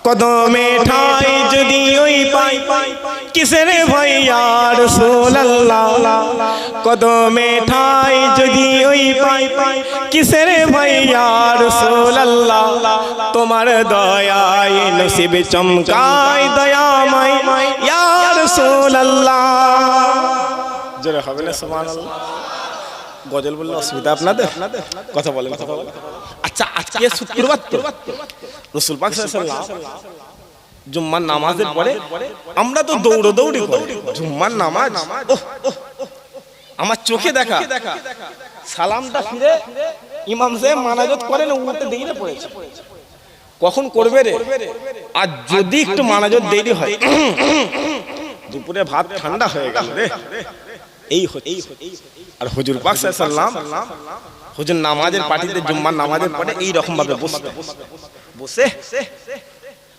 কদমে ঠাই যদি ওই পাই কিসের ভয় ইয়া রাসূলুল্লাহ কদমে ঠাই যদি ওই পাই কিসের ভয় ইয়া রাসূলুল্লাহ তোমার দয়ায় নসিব চমকায় দয়াময় ইয়া রাসূলুল্লাহ জোরে হবে না সুবহানাল্লাহ গজল বললে অসুবিধা আপনাদের কথা বলেন আচ্ছা আজকে শুক্রবার তো রাসূল পাক সাল্লাল্লাহু আলাইহি ওয়াসাল্লাম জুম্মার নামাজের পরে আমরা তো দৌড়াদৌড়ি করি জুম্মার নামাজ আমার চোখে দেখা সালামটা ফিরে ইমাম সাহেব মানাজত করেন উম্মতে দেরিতে পড়েছে কখন করবে রে আর যদি একটু মানাজত দেরি হয় দুপুরে ভাত ঠান্ডা হয়ে গেল রে এই আর হুজুর পাক সাল্লাল্লাহু আলাইহি ওয়াসাল্লাম হুজুর নামাজের পার্টিতে জুম্মার নামাজের পরে এই রকম ভাবে বসে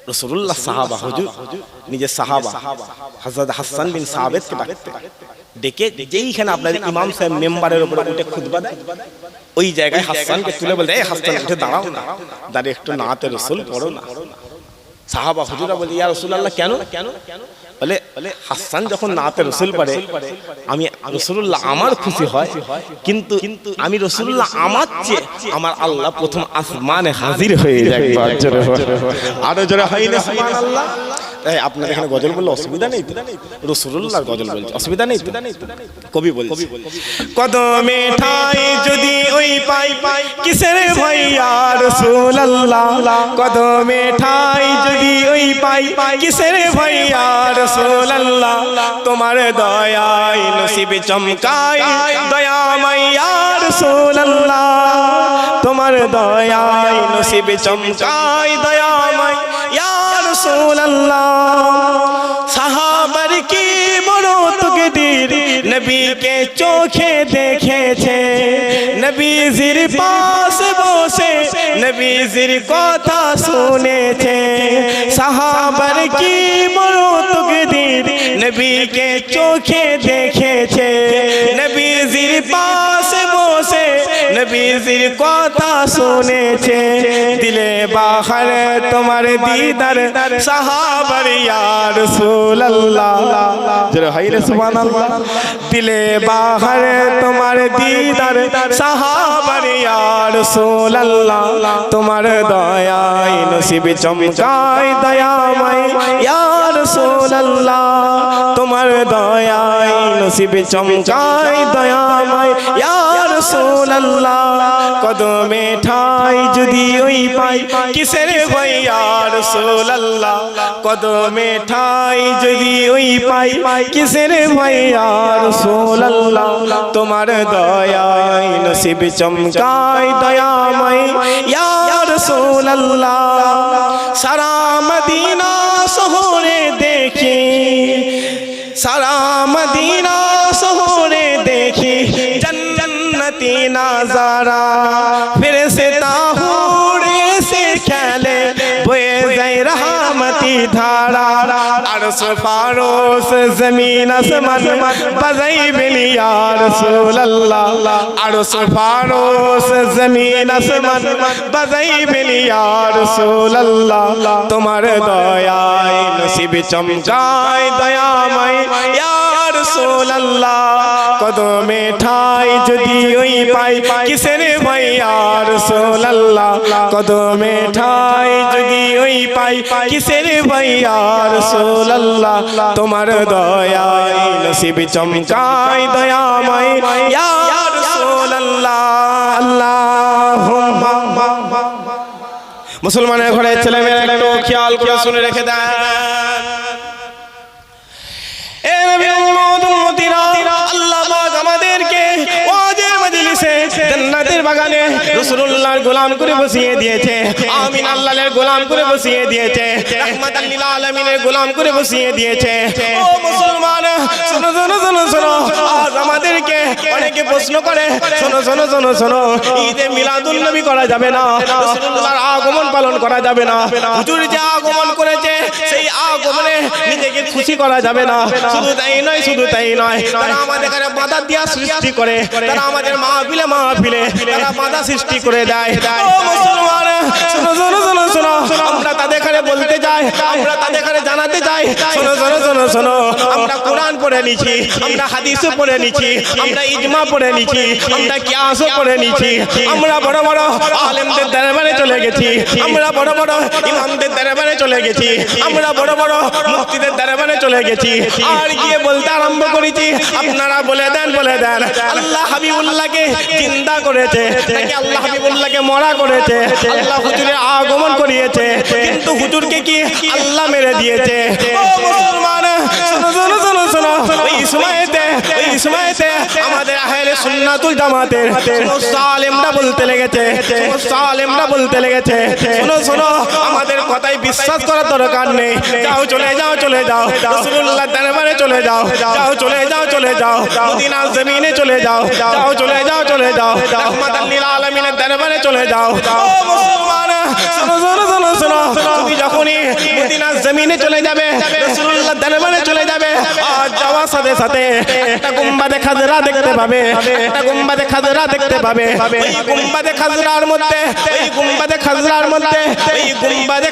রাসূলুল্লাহ সাহাবা হুজুর নিজের সাহাবা হযরত হাসান বিন সাবিত কে ডেকে যেইখানে আপনার ইমাম সাহেব মেম্বারের উপরে উঠে খুতবা দেয় ওই জায়গায় হাসানকে তুলে বলে এই হাসান উঠে দাঁড়াও না দাঁড়িয়ে একটু নাতে রাসূল পড়ো না সাহাবা হুজুরা বলে ইয়া রাসূলুল্লাহ কেন বলে হাসান যখন নাতে রাসূল পড়ে আমি রাসূলুল্লাহ আমার খুশি হয় কিন্তু আমি রাসূলুল্লাহ আমার চেয়ে আমার আল্লাহ প্রথম আসমানে হাজির হয়ে যায় আরো জোরে হয় না সুবহানাল্লাহ এই আপনাদের এখানে গজল বললে অসুবিধা নেই রাসূলুল্লাহর গজল বলছে অসুবিধা নেই কবি বলছে কদমে ঠাই যদি ওই পাই কিসের ভয় ইয়া রাসূলুল্লাহ কদমে ঠাই যদি ওই পাই কিসের ভয় ইয়া রাসূলুল্লাহ তোমার দয়ায় নসিব চমকায় দয়াময় ইয়া রাসূলুল্লাহ তোমার দয়ায় নসিব চমকায় দয়াময় ইয়া রাসূলুল্লাহ সাহাবার কি বড় তকদীর নবী কে চোখে দেখেছে নবীজির পাশ বসে নবীজির কথা শুনেছে সাহাবার কি বড় তকদীর নবী কে চোখে দেখেছে নবীজির পাশ বসে নবীজির কথা শুনেছে দিলে বাহার তোমার দিদার সাহাবার ইয়া রাসূলুল্লাহ জোরে হয় রে সুবহানাল্লাহ দিলে বাহার তোমার দিদার সাহাবার ইয়া রাসূলুল্লাহ তোমার দয়ায় নসিব চমকায় দয়াময় ইয়া রাসূলুল্লাহ তোমার দয়ায় নসিব চমকায় দয়াময় ইয়া রাসূলুল্লাহ কদমে ঠাই যদি ওই পাই কিসের ভয় ইয়া রাসূলুল্লাহ কদমে ঠাই যদি ওই পাই কিসের ভয় ইয়া রাসূলুল্লাহ তোমার দয়ায় নসিব চমকায় দয়াময় ইয়া রাসূলুল্লাহ সারা মদিনা শহরে দেখি সারা মদিনা শহরে দেখি जन्नती नजारा फरिश्ता उड़े से खेले बोए जाए रहमती धारा अर्श फारोस जमीन आसमान बजाई बिली या रसूलल्लाह अर्श फारोस जमीन आसमान बजाई बिली या रसूलल्लाह तुम्हार दयाय नसीब चमकाय दयामय या रसूलल्लाह कदमे ठाई যদি ওই পাই কিসের ভয় ইয়া রাসূলুল্লাহ কদমে ঠাই যদি ওই পাই কিসের ভয় ইয়া রাসূলুল্লাহ তোমার দয়ায় নসিব চমকায় দয়াময় ইয়া রাসূলুল্লাহ আল্লাহুম্মা মুসলমানের ঘরে ছেলে মেয়েরা একটু খেয়াল করে শুনে রেখে দেন এ নবী উম্মতিরা আল্লাহ পাক আমাদেরকে ওয়াজের মজলিসে জান্নাতের বাগানে রাসূলুল্লাহর গোলাম করে বসিয়ে দিয়েছে আমিন আল্লাহর গোলাম করে বসিয়ে দিয়েছে রাহমাতাল লিল আলামিনের গোলাম করে বসিয়ে দিয়েছে ও মুসলমান শোনো শোনো শোনো শোনো আজ আমাদেরকে অনেকে প্রশ্ন করে শোনো শোনো শোনো শোনো ঈদে মিলাদুন নবী করা যাবে না রাসূলুল্লাহর আগমন পালন করা যাবে না হুজুর যে আগমন করেছে সেই আগমনে নিজেকে খুশি করা যাবে না শুধু তাই নয় তারা আমাদের এখানে বাধা দিয়া সৃষ্টি করে তারা আমাদের মাহফিলে তারা বাধা সৃষ্টি করে দেয়। ও মুসলমান, শোনো শোনো শোনো শোনো, আমরা তাদের এখানে বলতে যাই, আমরা তাদের এখানে জানাতে যাই, শোনো শোনো শোনো শোনো, আমরা কোরআন পড়ে নিছি, আমরা হাদিসও পড়ে নিছি, আমরা ইজমা পড়ে নিছি, আমরা কিয়াসও পড়ে নিছি, আমরা বড় বড় আলেমদের দরবারে চলে গেছি, আমরা বড় বড় ইমামদের দরবারে চলে গেছি, আমরা বড় বড় মুফতিদের দরবারে চলে গেছি, আর গিয়ে বলতে আরম্ভ করেছি, আপনারা বলে দেন আল্লাহ হাবিবুল্লাহকে জিন্দা করেছে নাকি আল্লাহ হাবিবুল্লাহকে মরা করেছে, আল্লাহ হুজুরের আগমন করিয়েছে, কিন্তু হুজুরকে কি আল্লাহ মেরে দিয়েছে। ও মুসলমান, শোনো শোনো শোনো শোনো, ওই সময়তে আমাদের আহলে সুন্নাতুল জামাতের সমস্ত আলেমরা বলতে লেগেছে, শোনো শোনো, আমাদের কথায় বিশ্বাস করার দরকার নেই, যাও চলে যাও রাসূলুল্লাহর দরবারে চলে যাও, চলে যাও মদিনার জমিনে চলে যাও, চলে যাও রাহমাতাল লিল আলামিনের দরবারে চলে যাও। ও মুসলমান, শোনো শোনো শোনো শোনো, তুমি যখনই মদিনার জমিনে চলে যাবে, রাসূলুল্লাহর দরবারে চলে যাবে, আর যাওয়ার সাথে সাথে একটা গুম্বাদে খাজরা দেখতে পাবে, ওই গুম্বাদে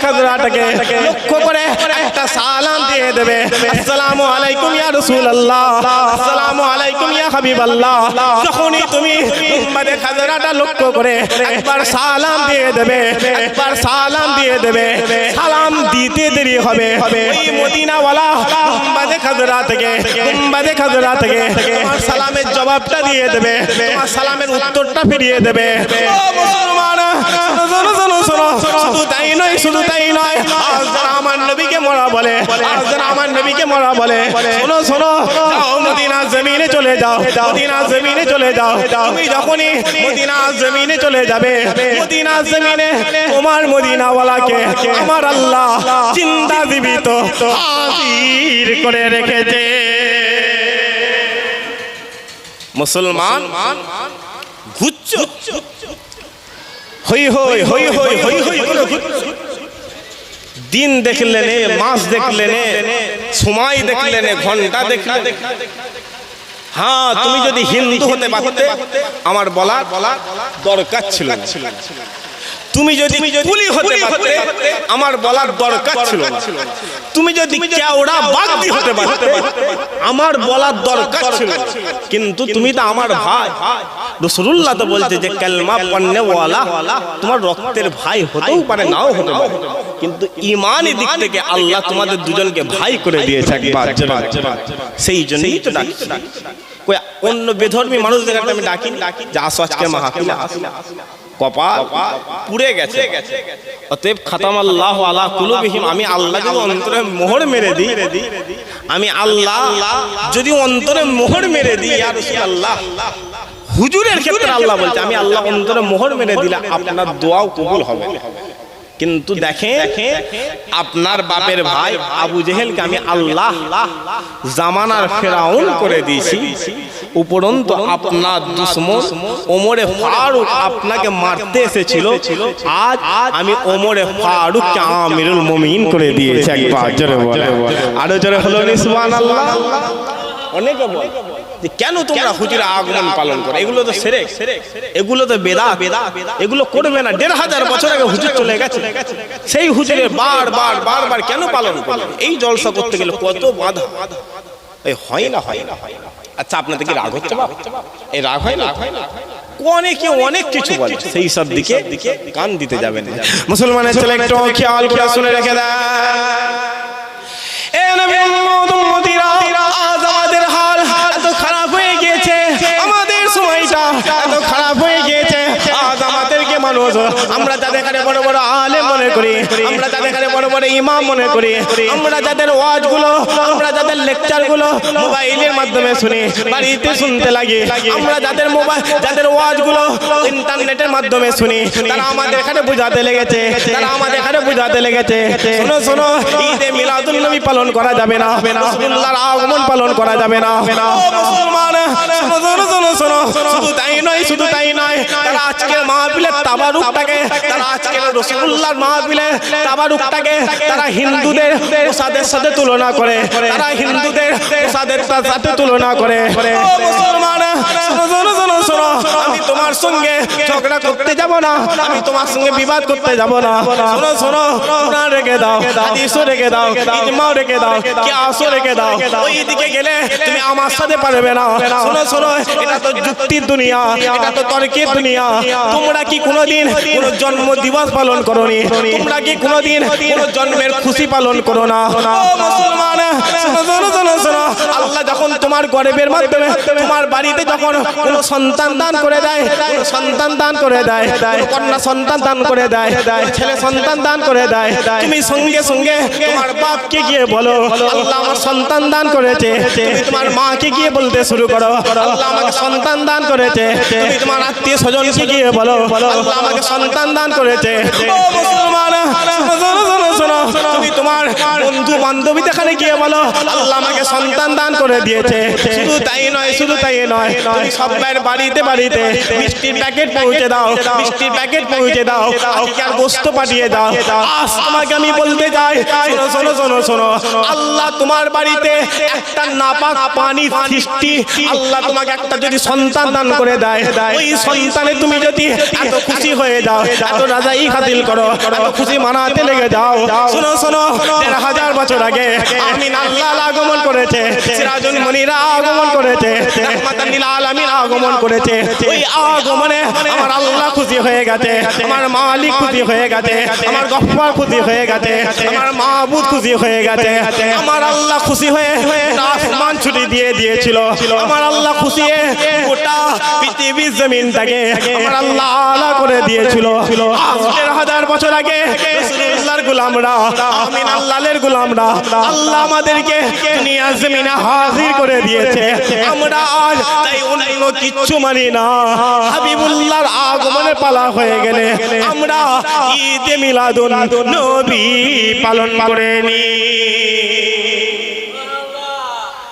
খাজরাটাকে লক্ষ্য করে একটা সালাম দিয়ে দেবে, আসসালামু আলাইকুম ইয়া রাসূলুল্লাহ, আসসালামু আলাইকুম ইয়া হাবিবাল্লাহ। যখনই তুমি গুম্বাদে খাজরাটা লক্ষ্য করে একবার সালাম দিয়ে দেবে, সালাম দিতে দেরি হবে, ওই মদিনাওয়ালা গুম্বাদে খাজরা থেকে তোমার সালামের জবাবটা দিয়ে দেবে, তোমার সালামের উত্তরটা ফিরিয়ে দেবে। ও মুসলমান, শোনো, শুধু তাই নয়, আজ যারা আমার নবীকে মরা বলে, শোনো, যাও মদিনার জমিনে চলে যাও, তুমি যখনই মদিনার জমিনে চলে যাবে, মদিনার জমিনে তোমার মদিনাওয়ালাকে আমার আল্লাহ জিন্দা জীবিত হাজির করে রেখেছে। মুসলমান ঘুরছো, হই করে দিন দেখলে নে, মাস দেখলে নে, সময় দেখলে নে, ঘন্টা দেখলে। হ্যাঁ, তুমি যদি হিন্দু হতে পারতে আমার বলা দরকার ছিল না, তুমি যদি কুলি হতে পারতে আমার বলার দরকার ছিল না, তুমি যদি কেওড়া বাগদি হতে পারতে আমার বলার দরকার ছিল, কিন্তু তুমি তো আমার ভাই। রাসূলুল্লাহ তো বলতে যে কালমা পড়নেওয়ালা তোমার রক্তের ভাই হতেও পারে, নাও হতে পারে, কিন্তু ঈমানের দিক থেকে আল্লাহ তোমাদের দুজনকে ভাই করে দিয়েছে একবার, সেই জন্যই তো ডাকি। অন্য বেধর্মী মানুষদের আমি ডাকি যে আসো আজকে মাহফিলে, কপাল পুড়ে গেছে, অতএব খাতামাল্লাহু আলা কুলুবিহিম, আমি আল্লাহ যদি অন্তরে মোহর মেরে দিই, ইয়া রাসূলুল্লাহ, হুজুরের ক্ষেত্রে আল্লাহ বলছে আমি আল্লাহ অন্তরে মোহর মেরে দিলে আপনার দোয়াও কবুল হবে। কিন্তু দেখেন, আপনার বাপের ভাই আবু জেহেলকে আমি আল্লাহ জামানার ফেরাউন করে দিয়েছি, উপরন্তু আপনার দুশমন ওমরে ফারুক আপনাকে মারতে এসেছিল, আজ আমি ওমরে ফারুককে আমিরুল মুমিনিন করে দিয়েছি। একবার জোরে বলে, আরো জোরে হলো সুবহানাল্লাহ। অনেকে বলে যে কেন তোমরা হুজুরের আগমন পালন করো, এগুলো তো শিরক, এগুলো তো বেদাত, এগুলো করবে না। ১৫০০ বছর আগে হুজুর চলে গেছে, সেই হুজুরের বারবার কেন পালন করো? এই জলসা করতে গেলে কত বাধা, এই হয় না। আচ্ছা, আপনাদের কি রাগ হচ্ছে? এই রাগ হয় না? অনেকে অনেক কিছু বলে, সেই সব দিকে কান দিতে যাবেন না। মুসলমানের ছেলে একটু খেয়াল করে শুনে রেখে দেন, এ নবী উম্মতিরা, আজ আমাদের হাল এত খারাপ হয়ে গিয়েছে, আমাদের সময়টা এত খারাপ হয়ে গিয়েছে, আজ আমাদেরকে মানুষ, আমরা যাদের এখানে বড় বড় আলেম মনে করি, আমরা যাদের এখানে বড় বড় ইমাম মনে করি, আমরা যাদের ওয়াজগুলো, আমরা যাদের লেকচারগুলো মোবাইলের মাধ্যমে শুনি, বাড়িতে শুনতে লাগে, আমরা যাদের ওয়াজগুলো ইন্টারনেটের মাধ্যমে শুনি, তারা আমাদের এখানে বুঝাতে লেগেছে, শোনো, ঈদে মিলাদুন নবী পালন করা যাবে না, রাসূলুল্লাহর আগমন পালন করা যাবে না। ও মুসলমান, শোনো, শুধু তাই নয়, তারা আজকের মাহফিলের তাবারুকটাকে, তারা আজকের রাসূলুল্লাহর মাহফিলের তাবারুকটাকে তারা হিন্দুদের প্রসাদের সাথে তুলনা করে, ও মুসলমান, শোনো আমি তোমার সঙ্গে ঝগড়া করতে যাব না, আমি তোমার সঙ্গে বিবাদ করতে যাব না। শোনো কোরআন রেখে দাও, হাদিসও রেখে দাও, ইজমাও রেখে দাও, কিয়াসও রেখে দাও। ওই দিকে গেলে তুমি আমার সাথে পারবে না। শোনো এটা তো যুক্তির দুনিয়া, এটা তো তর্কের দুনিয়া। তোমরা কি কোনোদিন কোন জন্ম দিবস পালন করোনি? তোমরা কি কোনোদিন কোন জন্মের খুশি পালন করো না? ও মুসলমান, শোনো আল্লাহ যখন তোমার গর্ভের মাধ্যমে তোমার বাড়িতে যখন কোন সন্তান দান করে দেয়, কোন সন্তান দান করে দেয়, কন্যা সন্তান দান করে দেয়, ছেলে সন্তান দান করে দেয়, তুমি সঙ্গে সঙ্গে তোমার বাপকে গিয়ে বলো আল্লাহ আমার সন্তান দান করেছে। তুমি তোমার মাকে গিয়ে বলতে শুরু করো আল্লাহ আমাকে সন্তান দান করেছে। তুমি তোমার আত্মীয় স্বজনকে গিয়ে বলো আল্লাহ আমাকে সন্তান দান করেছে। ও মুসলমান, শোনো তুমি তোমার বন্ধু বান্ধবী দেখানে গিয়ে বলো আল্লাহ আমাকে সন্তান দান করে দিয়েছে। শুধু তাই নয় তুমি সবার বাড়িতে মিষ্টির প্যাকেট পৌঁছে দাও, মিষ্টির প্যাকেট পৌঁছে দাও, আর গোশত পাঠিয়ে দাও। আজ তোমাকে আমি বলতে যাই, শোনো আল্লাহ তোমার বাড়িতে একটা নাপাক পানি সৃষ্টি, আল্লাহ তোমাকে একটা যদি সন্তান দান করে দেয়, ওই সন্তানে তুমি যদি এত খুশি হয়ে যাও, এত রাজাই হাসিল করো, এত খুশি মানাতে লেগে যাও। শোনো 1000 বছর আগে আমিন আল্লাহ আগমন করেছে, সিরাজুল মুনিরা আগমন করেছে, রাহমাতাল লিল আলামিন আগমন করেছে। ওই আগমনে আমার আল্লাহ খুশি হয়ে গেছে, আমার মালিক খুশি হয়ে গেছে, আমার গফফার খুশি হয়ে গেছে, আমার মাবুদ খুশি হয়ে গেছে। আমার আল্লাহ খুশি হয়ে আসমান ছুটি দিয়ে দিয়েছিল। আমার আল্লাহ খুশি হয়ে গোটা পৃথিবীর জমিনটাকে আমার আল্লাহ আলা করে দিয়েছিল। 1000 বছর আগে রাসূলুল্লাহর গোলামরা, আমিন আল্লাহর গোলামরা, আল্লাহ আমাদেরকে দুনিয়ার জমিনে হাজির করে দিয়েছে। আমরা আজ তাই অন্য কিচ্ছু মানি না। হাবিবুল্লাহর আগমনের পালা হয়ে গেলে আমরা ঈদে মিলাদুন নবী পালন করে নি।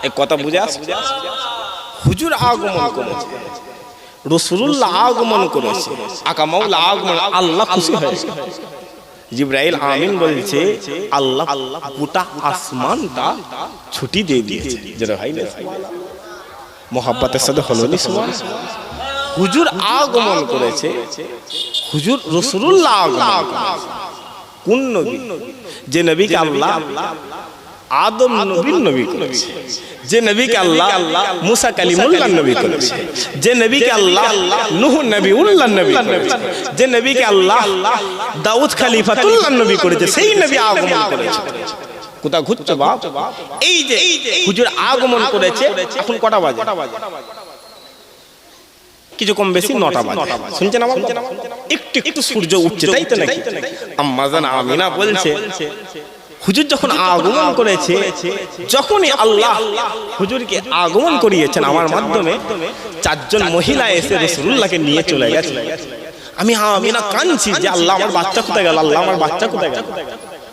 এই কথা বুঝে আসছে? হুজুর আগমন করেছে, রাসূলুল্লাহ আগমন করেছে, আকা মাওলা আগমন, আল্লাহ খুশি হয়েছে। জিবরাইল আমিন বলছে আল্লাহ গোটা আসমানটা ছুটি দিয়ে দিয়েছে। যারা ভাই না মোহাব্বতের সাথে হলো নি হুজুর আগমন করেছে, হুজুর রাসূলুল্লাহ আগমন করেছে। কোন নবী? যে নবীকে আল্লাহ আদম নবীর নবী করেছে, যে নবীকে আল্লাহ মুসা কালিমুল্লাহ নবী করেছে, যে নবীকে আল্লাহ নূহ নবীউল্লাহ নবী করেছে, যে নবীকে আল্লাহ দাউদ খলিফাতুল্লাহ নবী করেছে, সেই নবী আগমন করেছে। কোথা ঘুরছে বাপ? এই যে হুজুর আগমন করেছে। এখন কটা বাজে? কিছু কম বেশি 9টা বাজে। শুনছেন আমার? একটু সূর্য উঠছে, তাই তো নাকি? আম্মা জান আমিনা বলছে হুজুর যখন আগমন করেছে, যখনই আল্লাহ হুজুরকে আগমন করিয়েছেন আমার মাধ্যমে, 4 জন মহিলা এসে রাসূলুল্লাহকে নিয়ে চলে গেছে। আমি আমিনা কাঁদছি যে আল্লাহ আমার বাচ্চা কোথায় গেল, আল্লাহ আমার বাচ্চা কোথায় গেল।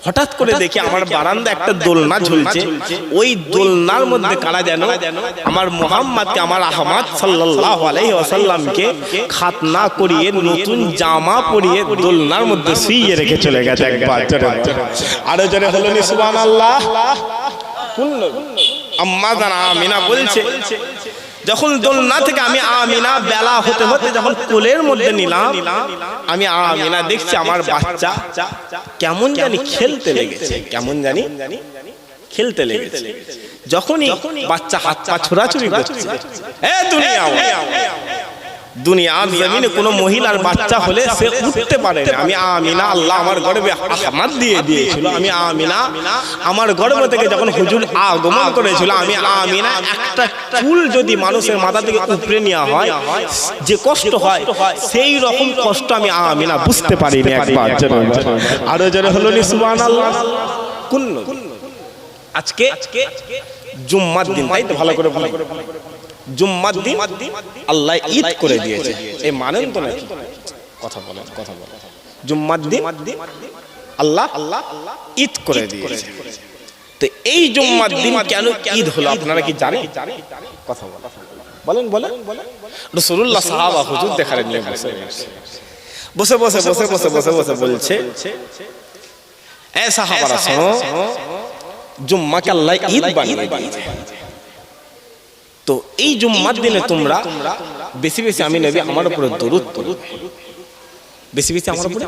হঠাৎ করে দেখি আমার বারান্দা একটা দোলনা ঝুলছে। ওই দোলনার মধ্যে কারা যেন আমার মুহাম্মদকে, আমার আহমদ সাল্লাল্লাহু আলাইহি ওয়াসাল্লামকে খাতনা করিয়ে নতুন জামা পরিয়ে দোলনার মধ্যে শুইয়ে রেখে চলে গেছে। একবার আরো জোরে হলো নি সুবহানাল্লাহ। কোন আম্মা জান আমিনা বলছে যখন দোলনা থেকে আমি আমিনা বেলা হতে হতে যখন কোলের মধ্যে নিলাম, আমি আমিনা দেখছি আমার বাচ্চা কেমন জানি খেলতে লেগেছে, কেমন জানি খেলতে লেগেছে। যখনই বাচ্চা হাত পা ছোড়াছুড়ি করছে, দুনিয়ার জমিনে কোনো মহিলার বাচ্চা হলে সে উঠতে পারে না। আমি আমিনা আল্লাহ আমার গর্ভে আহমদ দিয়ে দিয়েছিল। আমি আমিনা আমার গর্ভ থেকে যখন হুজুর আগমন করেছিল, আমি আমিনা একটা চুল যদি মানুষের মাথা থেকে উপরে নেওয়া হয় যে কষ্ট হয়, সেই রকম কষ্ট আমি আমিনা বুঝতে পারিনি। একবার আরো জোরে হলো নি সুবহানাল্লাহ। কোন আজকে জুম্মার দিন, তাই তো? ভালো করে বলে জুম্মার দিন আল্লাহ ঈদ করে দিয়েছে। এই মানেন তো নাকি? কথা বলেন। জুম্মার দিন আল্লাহ ঈদ করে দিয়েছে। তো এই জুম্মার দিন কেন ঈদ হলো আপনারা কি জানেন? কথা বলেন। রাসূলুল্লাহ সাহাবা হুজুর দেখার নিয়ে বসে বলছে, এ সাহাবারা শোনো, জুম্মাকে আল্লাহ ঈদ বানিয়ে দিয়েছে। তো এই জুম্মার দিনে তোমরা বেশি বেশি আমি নবী আমার উপরে দরুদ পড়ো, বেশি বেশি আমার উপরে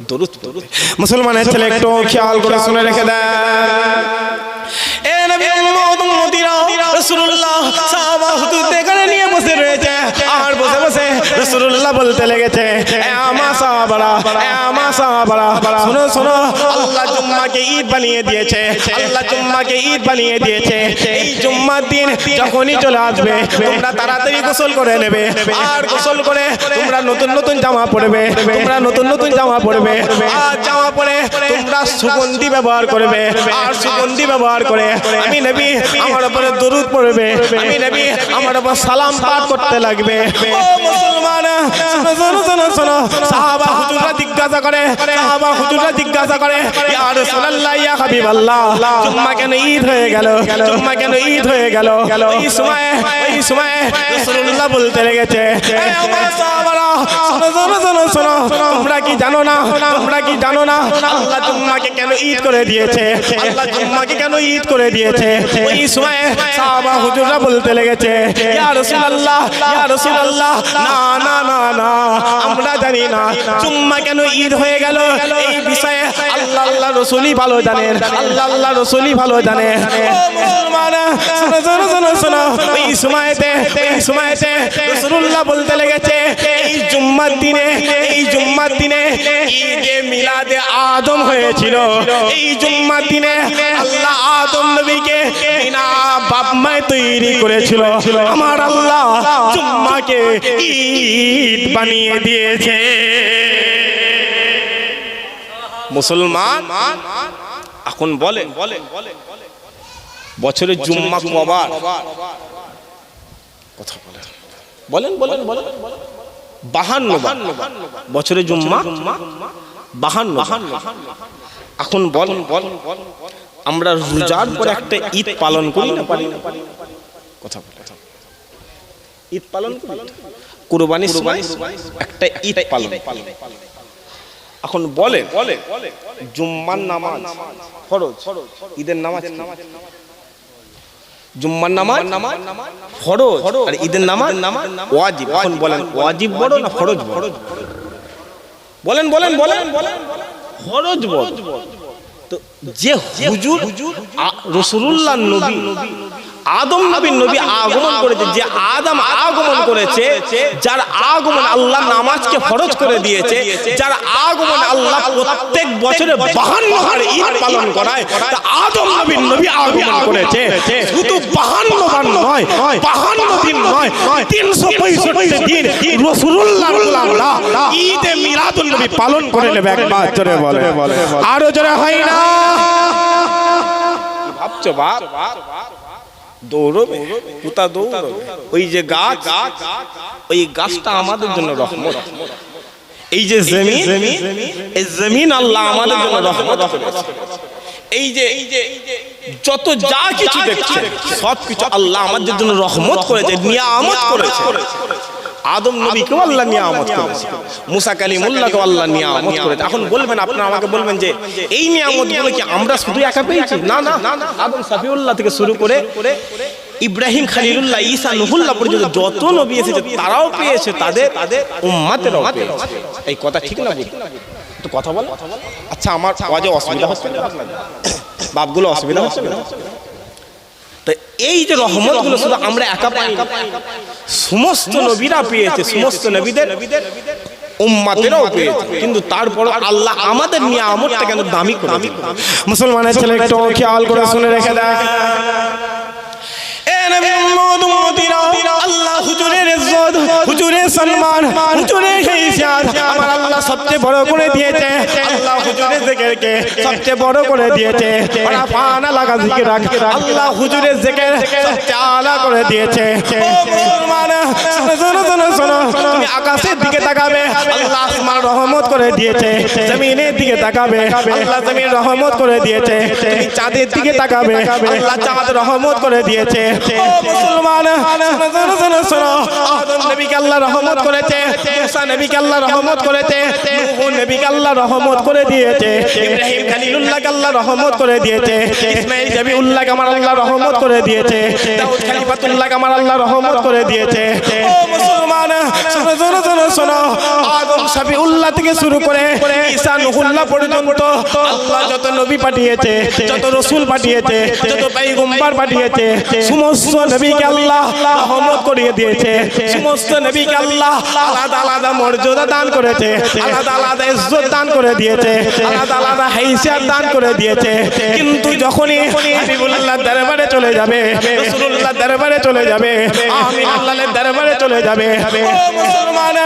দরুদ পড়ো। মুসলমানের ছেলে একটু খেয়াল করে শুনে রেখে দেন, এ নবী উম্মত উম্মতিরা রাসূলুল্লাহ সাহাবা হুজুরদের এখানে নিয়ে বসে রয়েছে, আর বসে বসে রাসূলুল্লাহ বলতে লেগেছে, এ আমার সাহাবারা, এ আমার সাহাবারা, শুনো শুনো, আল্লাহ জুম্মাকে ঈদ বানিয়ে দিয়েছে, আল্লাহ জুম্মাকে ঈদ বানিয়ে দিয়েছে। এই জুম্মার দিন যখনই চলে আসবে তোমরা তাড়াতাড়ি গোসল করে নেবে, আর গোসল করে তোমরা নতুন নতুন জামা পরবে, তোমরা নতুন নতুন জামা পরবে, আর জামা পরে তোমরা সুগন্ধি ব্যবহার করবে, আর সুগন্ধি ব্যবহার করে আমি নবী আমার উপরে দরুদ পড়বে, আমি নবী আমার উপর সালাম পাঠ করতে লাগবে। ও মুসলমান, শোনো শোনো শোনো শোনো, সাহাবা হুজুররা জিজ্ঞাসা করে, সাহাবা হুজুররা জিজ্ঞাসা করে, ইয়া রাসূলুল্লাহ, ইয়া হাবিবাল্লাহ, জুম্মা কেন ঈদ হয়ে গেল, জুম্মা কেন ঈদ হয়ে গেল? ওই সময় রাসূলুল্লাহ বলতে লেগেছে, এ আমার সাহাবারা, শোনো শোনো শোনো শোনো, তোমরা কি জানো না, তোমরা কি জানো না আল্লাহ জুম্মাকে কেন ঈদ করে দিয়েছে, আল্লাহ জুম্মাকে কেন ঈদ করে দিয়েছে? ওই সময় সাহাবা হুজুররা বলতে লেগেছে, ইয়া রাসূলুল্লাহ, ইয়া রাসূলুল্লাহ, না না না না, আমরা জানি না জুম্মা কেন ঈদ হয়ে গেল, এই বিষয়ে আল্লাহ আল্লাহ রাসূলই ভালো জানেন, আল্লাহ আল্লাহ রাসূলই ভালো জানেন। ও মুসলমান, শোনো শোনো শোনো শোনো, ওই সময়তে রাসূলুল্লাহ বলতে লেগেছে, এই জুম্মার দিনে, এই জুম্মার দিনে ঈদে মিলাদে আদম হয়েছিল, এই জুম্মার দিনে আল্লাহ আদম নবীকে বিনা বাপ মায়ে তৈরি করেছিল, আমার আল্লাহ জুম্মাকে ঈদ বানিয়ে দিয়েছে। মুসলমান এখন বলে বছরে জুম্মা কবার? কথা বলেন বলেন বলেন, 52 বছরে জুম্মা 52। এখন বলেন আমরা রোজার পর একটা ঈদ পালন করি না পারি না? কথা বলে ঈদ পালন করি, কুরবানির সময় একটা ঈদ পালন। এখন বলে জুম্মার নামাজ ফরজ, ঈদের নামাজ জুম্মার নামাজ ফরজ আর ঈদের নামাজ ওয়াজিব। এখন বলেন ওয়াজিব বড় না ফরজ বড়? বলেন বলেন বলেন, ফরজ বড়। তো যে হুজুর রাসূলুল্লাহ নবী আদম নবীর নবী আগমন করেছে, যে আদম আগমন করেছে, যার আগমন আল্লাহ নামাজকে ফরজ করে দিয়েছে, যার আগমন আল্লাহ প্রত্যেক বছরে 52 বার ঈদ পালন করায়, তা আদম নবীর নবী আগমন করেছে শুধু 52 বার নয়, 52 দিন নয়, 365 দিন রাসূলুল্লাহ ঈদে মিলাদুন নবী পালন করে নেবে। একবার জোরে বলে, আরো জোরে হয় না? ভাবছো বাপ, দৌড়বে কোথা দৌড়বে? ওই যে গাছ, ওই গাছটা আমাদের জন্য রহমত। এই যে জমিন, এই জমিন আল্লাহ আমাদের জন্য রহমত করেছে। এই যে যত যা কিছু দেখছেন সব কিছু আল্লাহ আমাদের জন্য রহমত করেছে, নিয়ামত করেছে। আদম নবীকেও আল্লাহ নিয়ামত করেছে, মুসা কালিমুল্লাহকেও আল্লাহ নিয়ামত করেছে। এখন বলবেন, আপনারা আমাকে বলবেন যে এই নিয়ামতগুলো কি আমরা শুধু একা পেয়েছি? না না, আদম সফিউল্লাহ থেকে শুরু করে ইব্রাহিম খলিলুল্লাহ, ঈসা নূহুল্লাহ পর্যন্ত যত নবী এসেছে তারাও পেয়েছে, তাদের উম্মতেরাও পেয়েছে। এই কথা ঠিক না? তো কথা বল। আচ্ছা, আমার আওয়াজে অসুবিধা হচ্ছে না? বাপগুলো অসুবিধা হচ্ছে না? তো এই যে রহমতগুলো শুধু আমরা একা পাই না, সমস্ত নবীরা পেয়েছে, সমস্ত নবীদের উম্মতেরাও পেয়েছে। কিন্তু তারপর আল্লাহ আমাদের নিয়ামতটা কেন দামি করে? মুসলমানের ছেলে একটু খেয়াল করে শুনে রেখে দেয়, আল্লাহ হুজুরের ইজ্জত, হুজুরের সম্মান, হুজুরের ইজ্জত আমার আল্লাহ সবচেয়ে বড় করে দিয়েছে। আল্লাহ হুজুরের জিকিরকে সবচেয়ে বড় করে দিয়েছে। ওরা পানা লাগা জিকির রাখ, আল্লাহ হুজুরের জিকির সবচেয়ে আলা করে দিয়েছে। ও মুসলমান, শোনো, তুমি আকাশের দিকে তাকাবে, আল্লাহ আসমান রহমত করে দিয়েছে। জমিনের দিকে তাকাবে, আল্লাহ জমিন রহমত করে দিয়েছে। তুমি চাঁদের দিকে তাকাবে, আল্লাহ চাঁদ রহমত করে দিয়েছে। ও মুসলমান শোনো, আদম নবীকে আল্লাহ রহমত করেছে, মুসা নবীকে আল্লাহ রহমত করেছে, নূহ নবীকে আল্লাহ রহমত করে দিয়েছে, ইব্রাহিম খলিলুল্লাহকে আল্লাহ রহমত করে দিয়েছে, ইসমাঈল জবিউল্লাহকে আমার আল্লাহ রহমত করে দিয়েছে, দাউদ খলিফাতুল্লাহকে আমার আল্লাহ রহমত করে দিয়েছে। ও মুসলমান শোনো, আদম শফিউল্লাহ থেকে শুরু করে ঈসা নূহুল্লাহ পর্যন্ত আল্লাহ যত নবী পাঠিয়েছে, যত রাসূল পাঠিয়েছে, যত পয়গম্বর পাঠিয়েছে, সমস্ত নবীকে আল্লাহ রহমত করিয়ে দিয়েছে, সমস্ত নবীকে আল্লাহ আলাদা আলাদা মর্যাদা দান করেছে, আলাদা আলাদা ইজ্জত দান করে দিয়েছে, আলাদা আলাদা হাইসিয়ত দান করে দিয়েছে। কিন্তু যখনই হাবিবুল্লাহর দরবারে চলে যাবে, রাসূলুল্লাহর দরবারে চলে যাবে, আমিনুল্লাহর দরবারে চলে যাবে, ও মুসলমান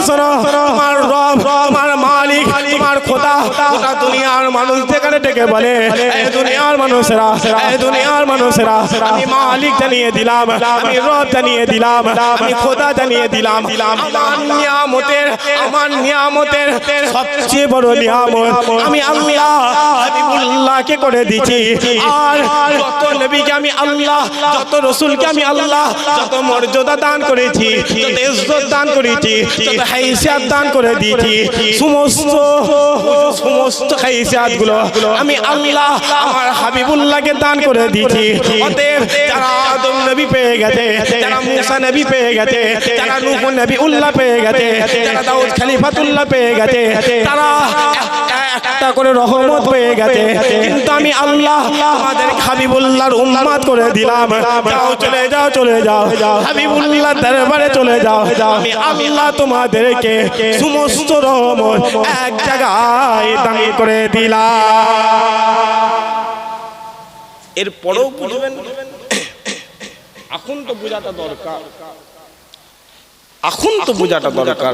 শোনো, তোমার রব, তোমার মালিক, তোমার খোদা, গোটা দুনিয়ার মানুষ যেখানে ডেকে বলে, এই দুনিয়ার মানুষেরা, এই দুনিয়ার মানুষেরা, আমি মালিক জানিয়ে দিলাম, আমি রব জানিয়ে দিলাম, আমি খোদা জানিয়ে দিলাম, আমার নিয়ামতের সবচেয়ে বড় নিয়ামত আমি আল্লাহ হাবিবুল্লাহকে করে দিয়েছি। আর যত নবীকে আমি আল্লাহ, যত রাসূলকে আমি আল্লাহ যত মর্যাদা দান করেছি, যত ইজ্জত দান করেছি, যত হাইসিয়ত দান করে দিয়েছি, সমস্ত হাইসিয়তগুলো আমি আল্লাহ আমার হাবিবুল্লাহকে দান করে দিয়েছি। অতএব যারা আদম নবী পেয়ে গেছে, যারা মুসা নবী পেয়ে গেছে, যারা নূহ নবীউল্লাহ পেয়ে গেছে, যারা দাউদ খলিফাতুল্লাহ পেয়ে গেছে, তারা একটা করে রহমত পেয়ে গেছে। কিন্তু আমি আল্লাহ আমাদের হাবিবুল্লাহর উম্মত করে দিলাম। যাও চলে যাও হাবিবুল্লাহর দরবারে চলে যাও। আমি আল্লাহ তোমাদেরকে সমস্ত রহমত এক জায়গায় দান করে দিলাম। এরপরেও বুঝবেন, এখন তো বোঝাটা দরকার, এখন তো বোঝাটা দরকার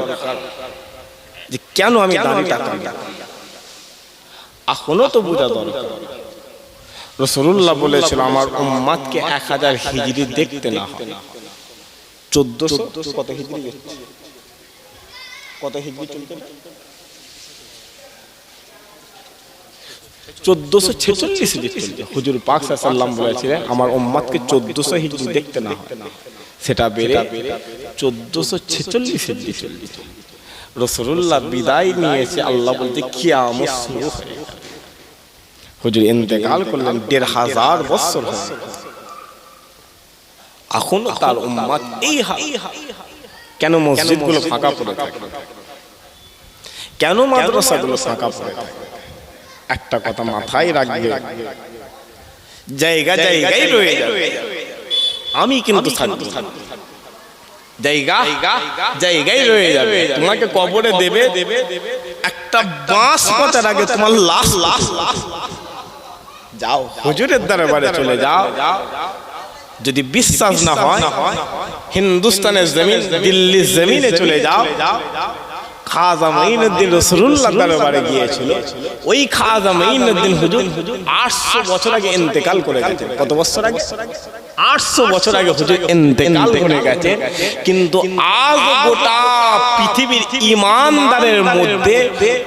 যে কেন আমি দাড়িটা কাটলাম। এখনো তো বোঝা দরকার। রাসূলুল্লাহ বলেছিল আমার উম্মতকে 1000 হিজরি দেখতে না হয়, 1400 কত হিজরি হচ্ছে, কত হিজরি চলতে 1446 হিজরি চলছে। হুজুর পাক সাল্লাল্লাহু আলাইহি ওয়াসাল্লাম বলেছিলেন আমার উম্মতকে 1400 হিজরি দেখতে না হয়, সেটা বেড়ে 1446 হিজরি চলছে। রাসূলুল্লাহ বিদায় নিয়েছে, আল্লাহ বলতে কিয়ামত শুরু হয়ে গেল। হুজুর ইন্তেকাল করলেন 1500 বছর হয়ে গেল, এখনো তার উম্মত এই হাল। কেন মসজিদগুলো ফাঁকা পড়ে থাকে, কেন মাদ্রাসাগুলো ফাঁকা পড়ে থাকে? একটা কথা মাথায় রাখবে, জায়গা জায়গায় রয়ে যাবে, আমি কিন্তু থাকবো, জায়গা জায়গায় রয়ে যাবে। তোমাকে কবরে দেবে, একটা বাঁশ পোঁতার আগে তোমার লাশ যাও হুজুরের দরবারে চলে যাও। যদি বিশ্বাস না হয় হিন্দুস্তানের জমিন, দিল্লির জমিনে চলে যাও। খাজা মঈনুদ্দিন রাসূলুল্লাহর দরবারে গিয়েছিল, ওই খাজা মঈনুদ্দিন হুজুর 800 বছর আগে ইন্তেকাল করে গেছেন। কত বছর আগে? 800 বছর আগে হুজুর ইন্তেকাল করে গেছেন। কিন্তু আজ গোটা পৃথিবীর ঈমানদারের মধ্যে,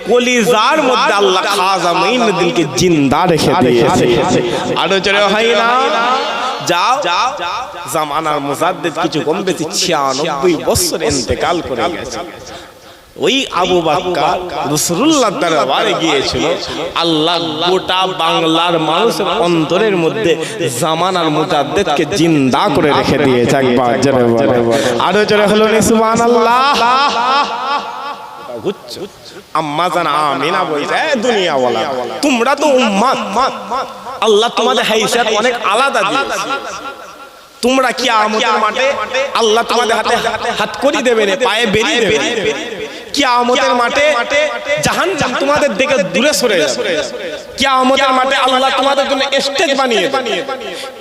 কলিজার মধ্যে আল্লাহ খাজা মঈনুদ্দিনকে জিন্দা রেখে দিয়েছে। আরো জোরে হয় না? যাও, জামানার মুজাদ্দিদ কিছু কম বেশি 96 বছর ইন্তেকাল করে গেছে। ওই আবু বকর রাসূলুল্লাহর দরবারে গিয়েছিল। আল্লাহ গোটা বাংলার মানুষের অন্তরের মধ্যে জামানার মুজাদ্দিদকে জিন্দা করে রেখে দিয়েছে। একবার জোরে বলে, আরো জোরে হলো না সুবহানাল্লাহ। আম্মা জান আমিনা বলছে, দুনিয়া ওয়ালা তোমরা তো উম্মত, আল্লাহ তোমাদের হাইসিয়ত অনেক আলাদা দিয়েছে। তোমরা কিয়ামতের মাঠে আল্লাহ তোমাদের হাতে হাত করি দেবে, পায়ে বেরিয়ে দেবে। কিয়ামতের মাঠে জাহান্নাম তোমাদের দিকে দূরে সরে যাবে। কিয়ামতের মাঠে আল্লাহ তোমাদের জন্য স্টেজ বানিয়ে দেবে।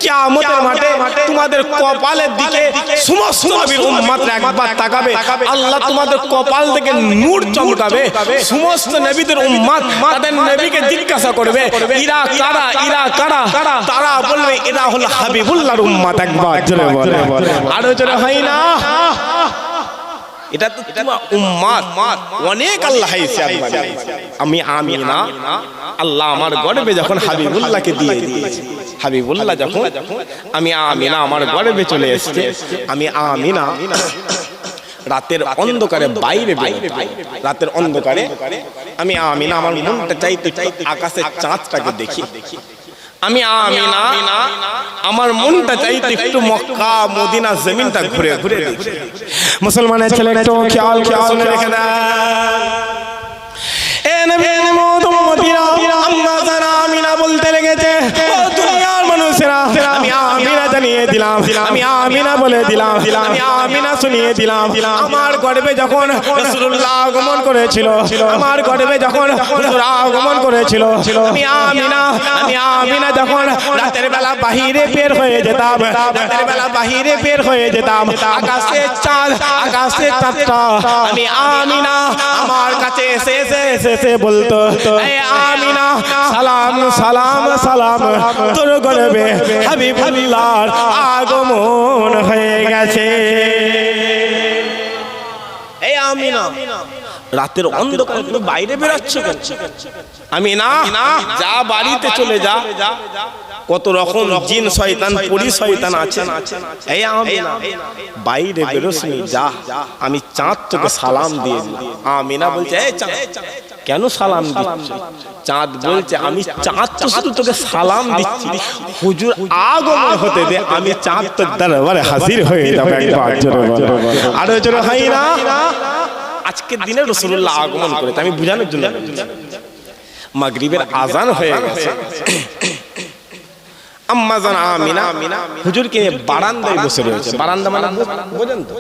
কিয়ামতের মাঠে তোমাদের কপালের দিকে সমস্ত নবীর উম্মতরা একবার তাকাবে, আল্লাহ তোমাদের কপাল থেকে নূর চমকাবে। সমস্ত নবীদের উম্মত তাদের নবীকে জিজ্ঞাসা করবে, ইরা কারা, ইরা কারা? তারা বলবে এরা হলো হাবিবুল্লাহর উম্মত। একবার জোরে বলে, আরো জোরে হয় না? এটা তো তোমার উম্মত, অনেক আল্লাহ আমি আমিনা আল্লাহ আমার গর্বে যখন হাবিবুল্লাহকে দিয়ে দিয়েছি, হাবিবুল্লাহ যখন আমি আমিনা আমার গর্বে চলে এসেছে, আমি আমিনা রাতের অন্ধকারে বাইরে রাতের অন্ধকারে আমি আমিনা আমার মনটা চাইতে আকাশের চাঁদটাকে দেখি, আমি আমিনা আমার মনটা চাইতে একটু মক্কা মদিনা জমিনটা ঘুরে ঘুরে দেখি। মুসলমানের ছেলে একটু খেয়াল শুনে রেখে দেন, এ নবী উম্মতিরা আম্মা জানা আমিনা বলতে লেগেছে, ও দুনিয়ার মানুষেরা আমি আমিনা জানিয়ে দিলাম, আমি আমিনা বলে দিলাম, আমি আমিনা শুনিয়ে দিলাম, আমার গর্ভে যখন রাসূলুল্লাহ আগমন করেছিল, আমার গর্ভে যখন রাসূল আগমন করেছিল, আমি আমিনা যখন রাতের বেলা বাহিরে বের হয়ে যেতাম, রাতের বেলা বাহিরে বের হয়ে যেতাম, আকাশে চাঁদটা আমি আমিনা আমার কাছে এসে বলতো, এ আমিনা সালাম সালাম সালাম, তোর গর্ভে হাবিবুল্লাহর আগমন হয়ে গেছে। এই আমিনা রাতের অন্ধকারে তুমি বাইরে বেরোচ্ছ কেন? আমিনা যা বাড়িতে চলে যা, কত রকম জিন শয়তান পরি শয়তান আছে, এই আমিনা বাইরে বেরোসনি, যা আমি চাঁদ তোকে সালাম দিয়ে দিলাম। আমিনা বলছে, এই চাঁদ কেন সালাম দিচ্ছ? চাঁদ বলছে, আমি চাঁদ তো শুধু তোকে সালাম দিচ্ছি, হুজুর আগমন হতে দে, আমি চাঁদ তোর দরবারে হাজির হয়ে যাবো একবার। আরো জোরে হয় না? আজকের দিনে রাসূলুল্লাহ আগমন করেছে, আমি বুঝানোর জন্য। মাগরিবের আজান হয়ে গেছে, আম্মা জান আমিনা হুজুরকে বারান্দায় বসে রয়েছে। বারান্দা মানে বোঝেন তো?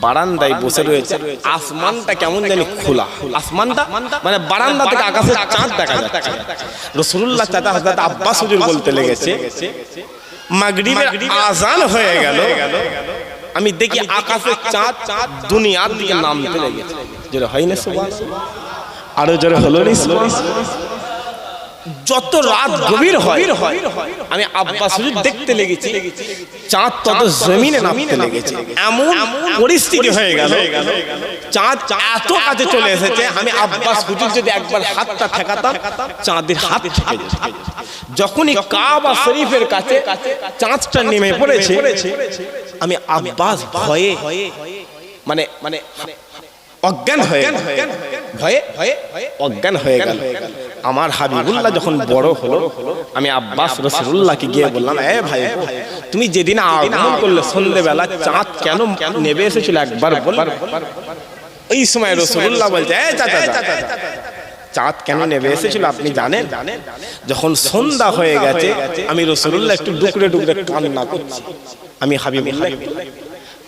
বারান্দায় বসে রয়েছে, আসমানটা কেমন জানি খোলা, আসমানটা মানে বারান্দা থেকে আকাশে চাঁদ দেখা যাচ্ছে। রাসূলুল্লাহ চাচা হযরত আব্বাস হুজুর বলতে লেগেছে, মাগরিবের আজান হয়ে গেল, আমি দেখি আকাশে চাঁদ দুনিয়ার দিকে নামতে লেগেছে। জোরে হয় না সুবহানাল্লাহ? আরো জোরে হলো না? যত রাত গভীর হয় আমি আব্বাস হুজুর দেখতে লেগেছি, চাঁদ তত জমিনে নামতে লেগেছে। এমন পরিস্থিতি হয়ে গেল, চাঁদ এত কাছে চলে এসেছে, আমি আব্বাস হুজুর যদি একবার হাতটা ঠেকাতাম, চাঁদের হাত থেকে যেত। যখনই কাবা শরীফের কাছে চাঁদটা নেমে পড়েছে, আমি আব্বাস ভয়ে মানে অজ্ঞান হয়ে গেল। আমার হাবিবুল্লাহ যখন বড় হলো, আমি আব্বাস রাসূলুল্লাহকে গিয়ে বললাম, এ ভাই তুমি যেদিন আগমন করলে সন্ধ্যেবেলা চাঁদ কেন নেমে এসেছিল একবার বল। ওই সময় রাসূলুল্লাহ বলছে, এ চাচা চাঁদ কেন নেমে এসেছিল আপনি জানেন? যখন সন্ধ্যা হয়ে গেছে, আমি রাসূলুল্লাহ একটু ডুকরে ডুকরে কান্না করছি, আমি হাবিবুল্লাহ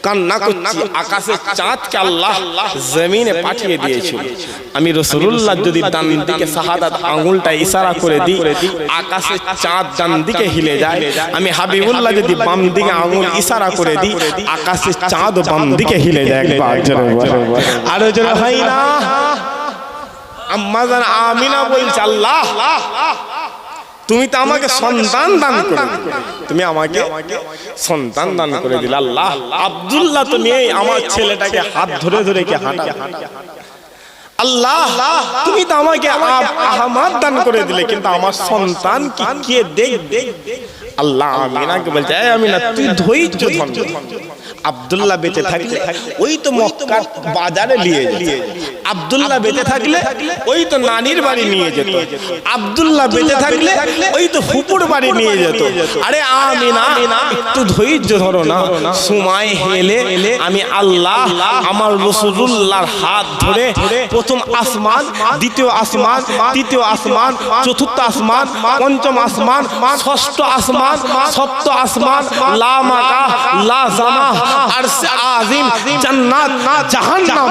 কান্না করছি, আকাশে চাঁদকে আল্লাহ জমিনে পাঠিয়ে দিয়েছিল। আমি রাসূলুল্লাহ যদি ডান দিকে শাহাদাত আঙ্গুলটা ইশারা করে দিই, আকাশে চাঁদ ডান দিকে হিলে যায়। আমি হাবিবুল্লাহ যদি বাম দিকে আঙ্গুল ইশারা করে দিই, আকাশে চাঁদ বাম দিকে হিলে যায়। একবার জোরে আরো জোরে হয় না? আম্মা জান আমিনা বলছে, আল্লাহ তুমি তো আমাকে সন্তান দান করে, তুমি আমাকে সন্তান দান করে দিলে। আল্লাহ আব্দুল্লাহ তো নেই, আমার ছেলেটাকে হাত ধরে ধরে কি হাঁটা। আল্লাহ তুমি তো আমাকে আহমদ দান করে দিলে, কিন্তু আমার সন্তান কি কে দেখ। আল্লাহ আমিনাকে বলছে, এই আমিনা তুই ধৈর্য ধর, আব্দুল্লাহ বেঁচে থাকলে ওই তো মক্কার বাজারে নিয়ে যেত, আব্দুল্লাহ বেঁচে থাকলে ওই তো নানির বাড়ি নিয়ে যেত, আব্দুল্লাহ বেঁচে থাকলে ওই তো ফুপুর বাড়ি নিয়ে যেত। আরে আমিনা একটু ধৈর্য ধরো না, সময় হেলে আমি আল্লাহ আমার রাসূলুল্লাহর হাত ধরে প্রথম আসমান, দ্বিতীয় আসমান, তৃতীয় আসমান, চতুর্থ আসমান, পঞ্চম আসমান, ষষ্ঠ আসমান, সপ্তম আসমান, লা মাকা লা জামা, আরশ আজিম, জান্নাত, জাহান্নাম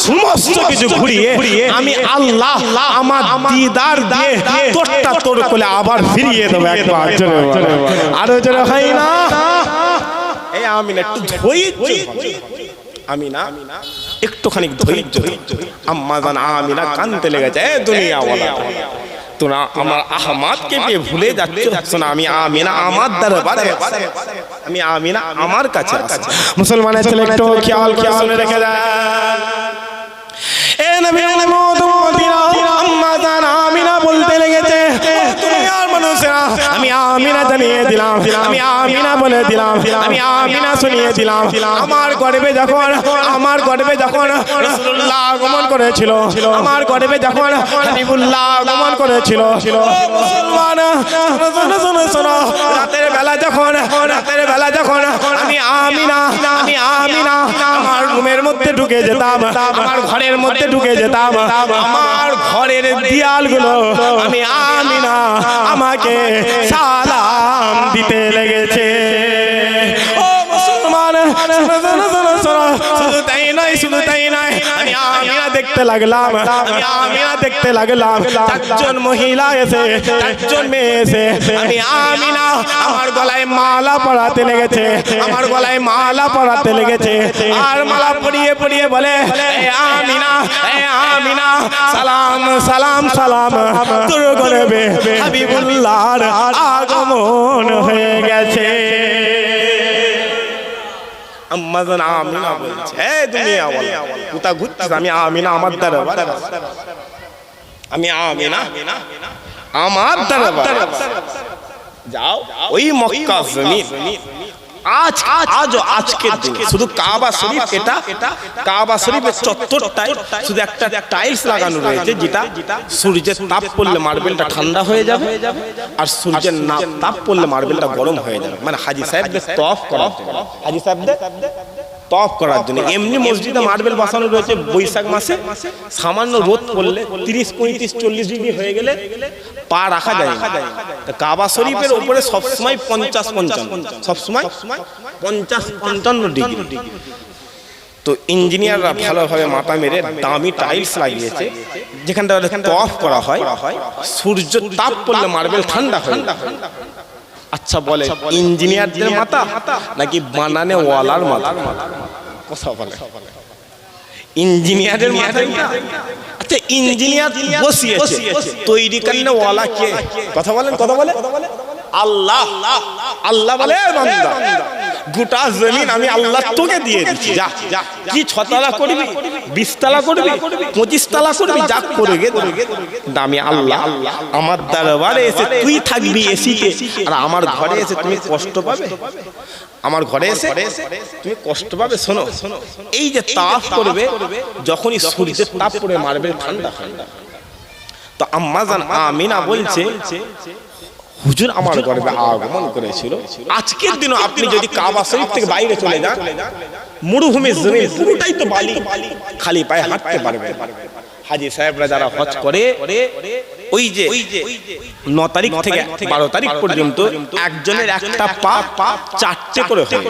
সমস্ত কিছু ঘুরিয়ে আমি আল্লাহ আমার দিদার দিয়ে তোরটা তোর কোলে আবার ফিরিয়ে দেব। একবার জোরে আরো জোরে হয় না? এই আমিনা একটু ধৈর্য, আমিনা একটুখানি ধৈর্য। আম্মা জান আমিনা কাঁদতে লেগেছে, এ দুনিয়াওয়ালা তোরা আমার আহমদকে পেয়ে ভুলে যাচ্ছ না। আমি আমিনা আমার দরবারে, আমি আমিনা আমার কাছে আছে। মুসলমানের ছেলে একটু খেয়াল করে শুনে রেখে দেন। এ নবী মুহাম্মদ মদিনা আম্মা জান আমিনা বলতে লেগেছে, তুমি আর মানুষেরা আমি আমিনা জানিয়ে দিলাম, আমি আমিনা বলে দিলাম, আমি আমিনা শুনিয়ে দিলাম। আমার গর্ভে যখন রাসূলুল্লাহ আগমন করেছিল, আমার গর্ভে যখন হাবিবুল্লাহ আগমন করেছিল, মুসলমান শোনো, রাতের বেলা যখন আমি আমিনা আমার রুমের মধ্যে ঢুকে যেতাম, আমার ঘরের মধ্যে ঢুকে যেতাম, আমার ঘরের দেয়ালগুলো আমি আমিনা আমাকে সালাম দিতে লেগেছে। ও মুসলমান শুধু তাই নয়, আমি আমিনা দেখতে লাগলাম, চারজন মহিলা এসে, চারজন মেয়ে এসে আমি আমিনা আমার গলায় মালা পরাতে লেগেছে, আর মালা পরিয়ে বলে, এ আমিনা সালাম তোর গর্ভে হাবিবুল্লাহর আগমন হয়ে গেছে। আম্মা জান আমিনা বলছে, হে দুনিয়া ওয়ালা কোথা ঘুরছিস? আমি আমিনা আমার দরবারে, আমি আমিনা আমার দরবারে। যাও ওই মক্কা জমিন, আজকের দিনে শুধু কাবা শরীফ, এটা কাবা শরীফের চত্বরটায় শুধু একটা টাইলস লাগানো রয়েছে, যেটা সূর্যের তাপ পড়লে মার্বেলটা ঠান্ডা হয়ে যাবে, আর সূর্যের তাপ পড়লে মার্বেলটা গরম হয়ে যাবে। মানে হাজী সাহেবদের তওয়াফ করার জন্য এমনি মসজিদে মার্বেল বসানো রয়েছে। বৈশাখ মাসে সামান্য রোদ পড়লে 30, 35, 40 ডিগ্রি হয়ে গেলে পা রাখা যায় না। কাবা শরীফের উপরে সবসময় 50-55 ডিগ্রি। তো ইঞ্জিনিয়াররা ভালোভাবে মাথা মেরে দামি টাইলস লাগিয়েছে, যেখানটা তওয়াফ করা হয় সূর্য তাপ পড়লে মার্বেল ঠান্ডা হয়। আচ্ছা বলে ইঞ্জিনিয়ারদের মাথা নাকি বানানে ওয়ালার মাথা? কথা বলে ইঞ্জিনিয়ারের মাথা। আচ্ছা ইঞ্জিনিয়ার বসিয়েছে, তৈরি করনে ওয়ালা কে? কথা বলে আল্লাহ। আল্লাহ বলে বান্দা গোটা জমিন আমি আল্লাহ তোকে দিয়ে দিচ্ছি, যা কি 6 তলা করবি, 20 তলা করবি, 25 তলা করবি, যা করে গে। আমি আল্লাহ আমার দরবারে এসে তুই থাকবি এসিতে, আর আমার ঘরে এসে তুমি কষ্ট পাবে, আমার ঘরে এসে তুমি কষ্ট পাবে। শোনো, এই যে তাপ করবে, যখনই সূর্যের তাপ পড়ে মার্বেল ঠান্ডা হয়, তো আম্মা জান আমিনা বলছে, হুজুর আমার গর্ভে আগমন করেছিল। আজকের দিনও আপনি যদি কাবা শরীফ থেকে বাইরে চলে যান, মরুভূমির জমিন পুরোটাই তো বালি, খালি পায়ে হাঁটতে পারবেন। হাজী সাহেবরা যারা হজ করে, ওই যে 9 তারিখ থেকে 12 তারিখ পর্যন্ত একজনের একটা পা 4টে করে হয়।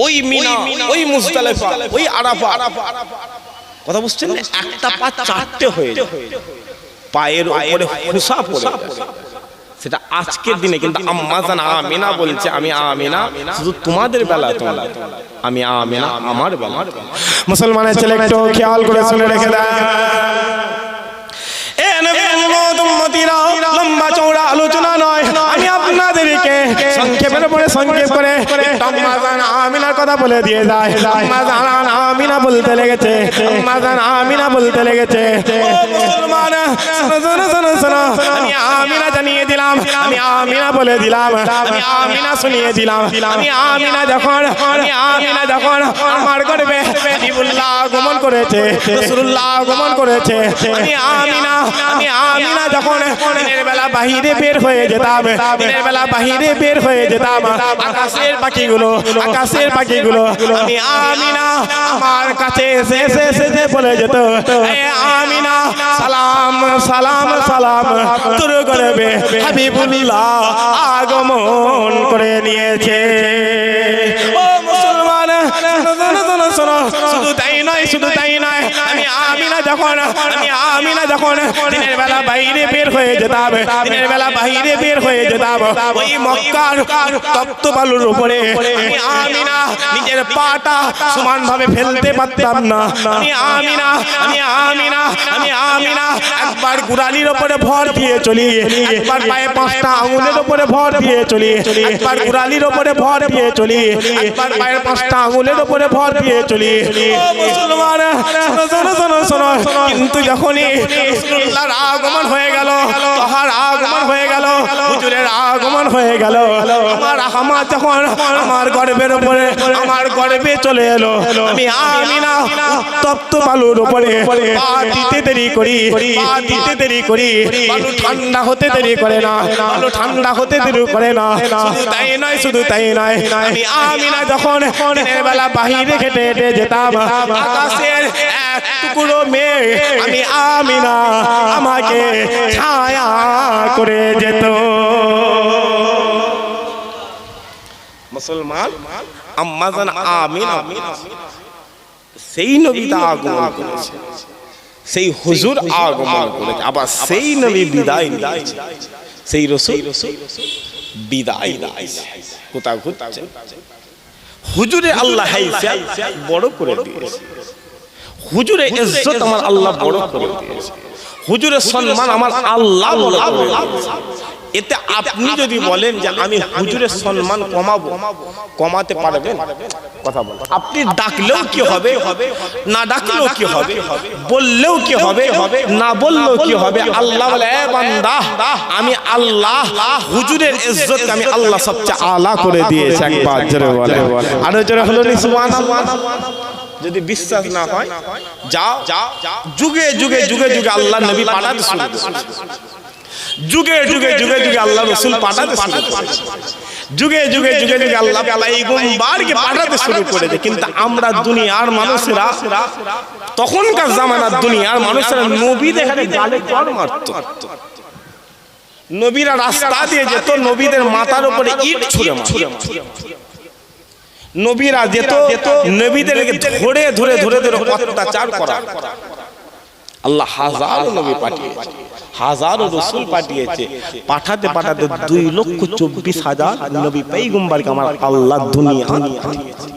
ওই মিনা, ওই মুজদালিফা, ওই আরাফা, কথা বুঝছেন? একটা পা 4টে হয়ে যায়, পায়ের উপরে খোসা পড়ে। সেটা আজকের দিনে। কিন্তু আম্মা জান আমিনা বলছে, আমি আমিনা শুধু তোমাদের বেলা, আমি আমিনা আমার বেলা। মুসলমানের ছেলে একটু খেয়াল করে শুনে রেখে দেন। এ নবী মুহাম্মদ উম্মতিরা, লম্বা চওড়া আলোচনা নয়, আমি আপনাদেরকে সংক্ষেপের পরে সংক্ষেপ করে আম্মা জান আমিনার কথা বলে দিয়ে যায়। আম্মা জান আমিনা বলতে লেগেছে, মুসলমান শোনো, আমি আমিনা জানিয়ে দিলাম, আমি আমিনা বলে দিলাম, আমি আমিনা শুনিয়ে দিলাম। আমি আমিনা যখন আমার গর্ভে হাবিবুল্লাহ আগমন করেছে, রাসূলুল্লাহ আগমন করেছে, আমি আমিনা যখন দিনের বেলা বাহিরে বের হয়ে যেতাম, আকাশের পাখিগুলো আমি আমিনা আমার কাছে এসে বলে যেত, আমিনা সালাম তোর গর্ভে হাবিবুল্লাহ আগমন করে নিয়েছে। ও মুসলমান শোনো, শুধু তাই নয়, নয় শুধু তাই নয় আমি আমিনা যখন দিনের বেলা বাইরে বের হয়ে যেতাম দিনের বেলা বাইরে বের হয়ে যেতাম ওই মক্কার তপ্ত বালুর উপরে আমি আমিনা নিজের পাটা সমানভাবে ফেলতে পারতাম না আমি আমিনা একবার গুড়ালির উপরে ভর দিয়ে চলি একবার পায়ে 5টা আঙুলের উপরে ভর দিয়ে চলি একবার গুড়ালির উপরে ভর দিয়ে চলি একবার পায়ের 5টা আঙুলের উপরে ভর দিয়ে চলি ও মুসলমান শোনো কিন্তু যখনই রাসূলুল্লাহর আগমন হয়ে গেল তাহার আগমন হয়ে গেল হুজুরের আগমন হয়ে গেল আমার হামা যখন আমার গর্বের উপরে আমার গর্বে চলে এলো আমি আমিনা তপ্ত বালুর উপরে পা দিতে দেরি করি বালু ঠান্ডা হতে দেরি করে না বালু ঠান্ডা হতে দেরি করে না শুধু তাই নয় আমি আমিনা যখন দিনের বেলা বাহিরে হেঁটে হেঁটে যেতাম আকাশের এক টুকরো মেঘ আমি আমিনা আমাকে ছায়া করে যেত মুসলমান আম্মা জান আমিনা সেই নবী তা আগমন করেছে সেই হুজুর আগমন করেছে আবার সেই নবী বিদায় নিয়েছে সেই রাসূল বিদায় নিয়েছে কোথাও ঘুরছে হুজুরে আল্লাহ হাইসা বড় করে দিয়েছে হুজুরে ইজ্জত আমার আল্লাহ বড় করে দিয়েছে হুজুরের সম্মান আমার আল্লাহ বড় করে দিয়েছে এতে আপনি যদি বলেন যে আমি হুজুরের সম্মান কমাতে পারবেন কথা বল আপনি ডাকলেও কি হবে না ডাকলেও কি হবে বললেও কি হবে না বললেও কি হবে আল্লাহ বলে এ বান্দা আমি আল্লাহ হুজুরের ইজ্জতকে আমি আল্লাহ সবচেয়ে আলা করে দিয়েছি একবার জোরে বলে আরো জোরে হলো নি সুবহানাল্লাহ যদি বিশ্বাস না হয় যাও যুগে যুগে আল্লাহ নবী পাঠাতে শুরু করেছে যুগে যুগে আল্লাহ রাসূল পাঠাতে শুরু করেছে যুগে যুগে আল্লাহ পয়গম্বরকে পাঠাতে শুরু করেছে কিন্তু আমরা দুনিয়ার মানুষেরা তখনকার জামানার দুনিয়ার মানুষেরা নবী দেখে গালে চড় মারত নবীরা রাস্তা দিয়ে যেত নবীদের মাথার উপরে ইট ছুঁড়ে মারত নবীরা যেত নবীদেরকে ধরে অত্যাচার করা আল্লাহ হাজারো নবী পাঠিয়েছে হাজারো রাসূল পাঠিয়েছে পাঠাতে 2,24,000 নবী পয়গম্বরকে আমার আল্লাহ দুনিয়া পাঠিয়েছে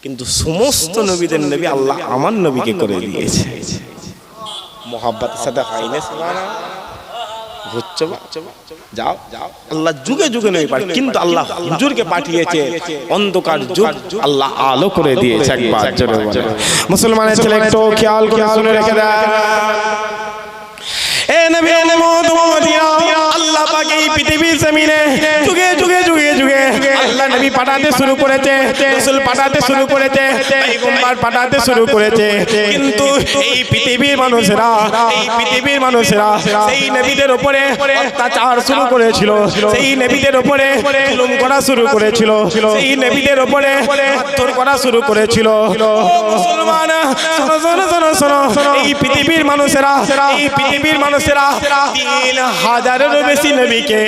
কিন্তু সমস্ত নবীদের নবী আল্লাহ আমার নবীকে করে দিয়েছে মোহাব্বতের সাথে হাইনে সুবহানাল্লাহ বুঝছো যাও আল্লাহ যুগে নবী পাঠিয়েছে কিন্তু আল্লাহ হুজুরকে পাঠিয়েছে অন্ধকার যুগ আল্লাহ আলো করে দিয়েছে একবার জোরে বলে মুসলমানের ছেলে একটু খেয়াল করে শুনে রেখে দাও এ নবী মুহাম্মদ আল্লাহ পাক এই পৃথিবীর জমিনে যুগে আল্লাহ নবী পাঠাতে শুরু করেছে রাসূল পাঠাতে শুরু করেছে পয়গম্বর পাঠাতে শুরু করেছে কিন্তু এই পৃথিবীর মানুষেরা সেই নবীদের উপরে অত্যাচার শুরু করেছিল সেই নবীদের উপরে জুলুম করা শুরু করেছিল সেই নবীদের উপরে মারধর করা শুরু করেছিল ও মুসলমান শোনো এই পৃথিবীর মানুষেরা 3,000-এরও বেশি নবীকে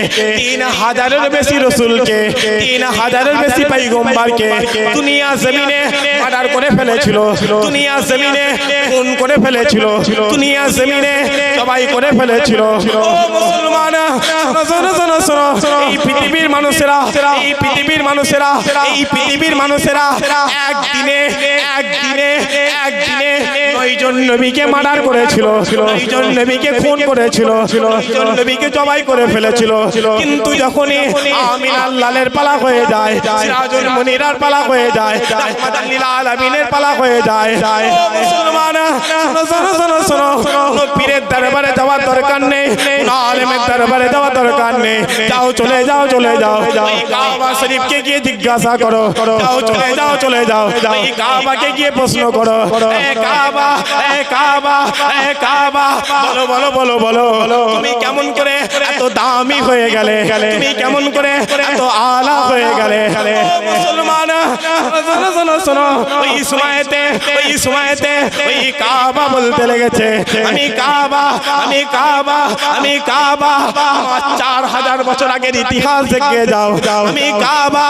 3,000-এরও বেশি রাসূলকে 3,000-এর বেশি পয়গম্বরকে দুনিয়া জমিনে মার্ডার করে ফেলেছিল দুনিয়া জমিনে খুন করে ফেলেছিল দুনিয়া জমিনে জবাই করে ফেলেছিল ও মুসলমান শোনো এই পৃথিবীর মানুষেরা একদিনে 9 জন নবীকে মার্ডার করেছিল 9 জন নবীকে খুন করেছিল 9 জন নবীকে জবাই করে ফেলেছিল কিন্তু যখনই আমিনার লালের পালা হয়ে যায় সিরাজুল মুনিরার পালা হয়ে যায় রাহমাতুল লিল আলামিনের পালা হয়ে যায় ও মুসলমান শোনো পীরের দরবারে যাওয়ার দরকার নেই আলেমের দরবারে যাওয়ার দরকার নেই চলে যাও এই কাবা শরীফকে গিয়ে জিজ্ঞাসা করো চলে যাও এই কাবাকে গিয়ে প্রশ্ন করো এ কাবা বলো তুমি কেমন করে এত দাম দামি হয়ে গেলে, তুমি কেমন করে এত আলা হয়ে গেলে? মুসলমান শোনো, ওই সময়তে ওই কাবা বলতে লেগেছে, আমি কাবা 4000 বছর আগের ইতিহাস দেখে যাও। আমি কাবা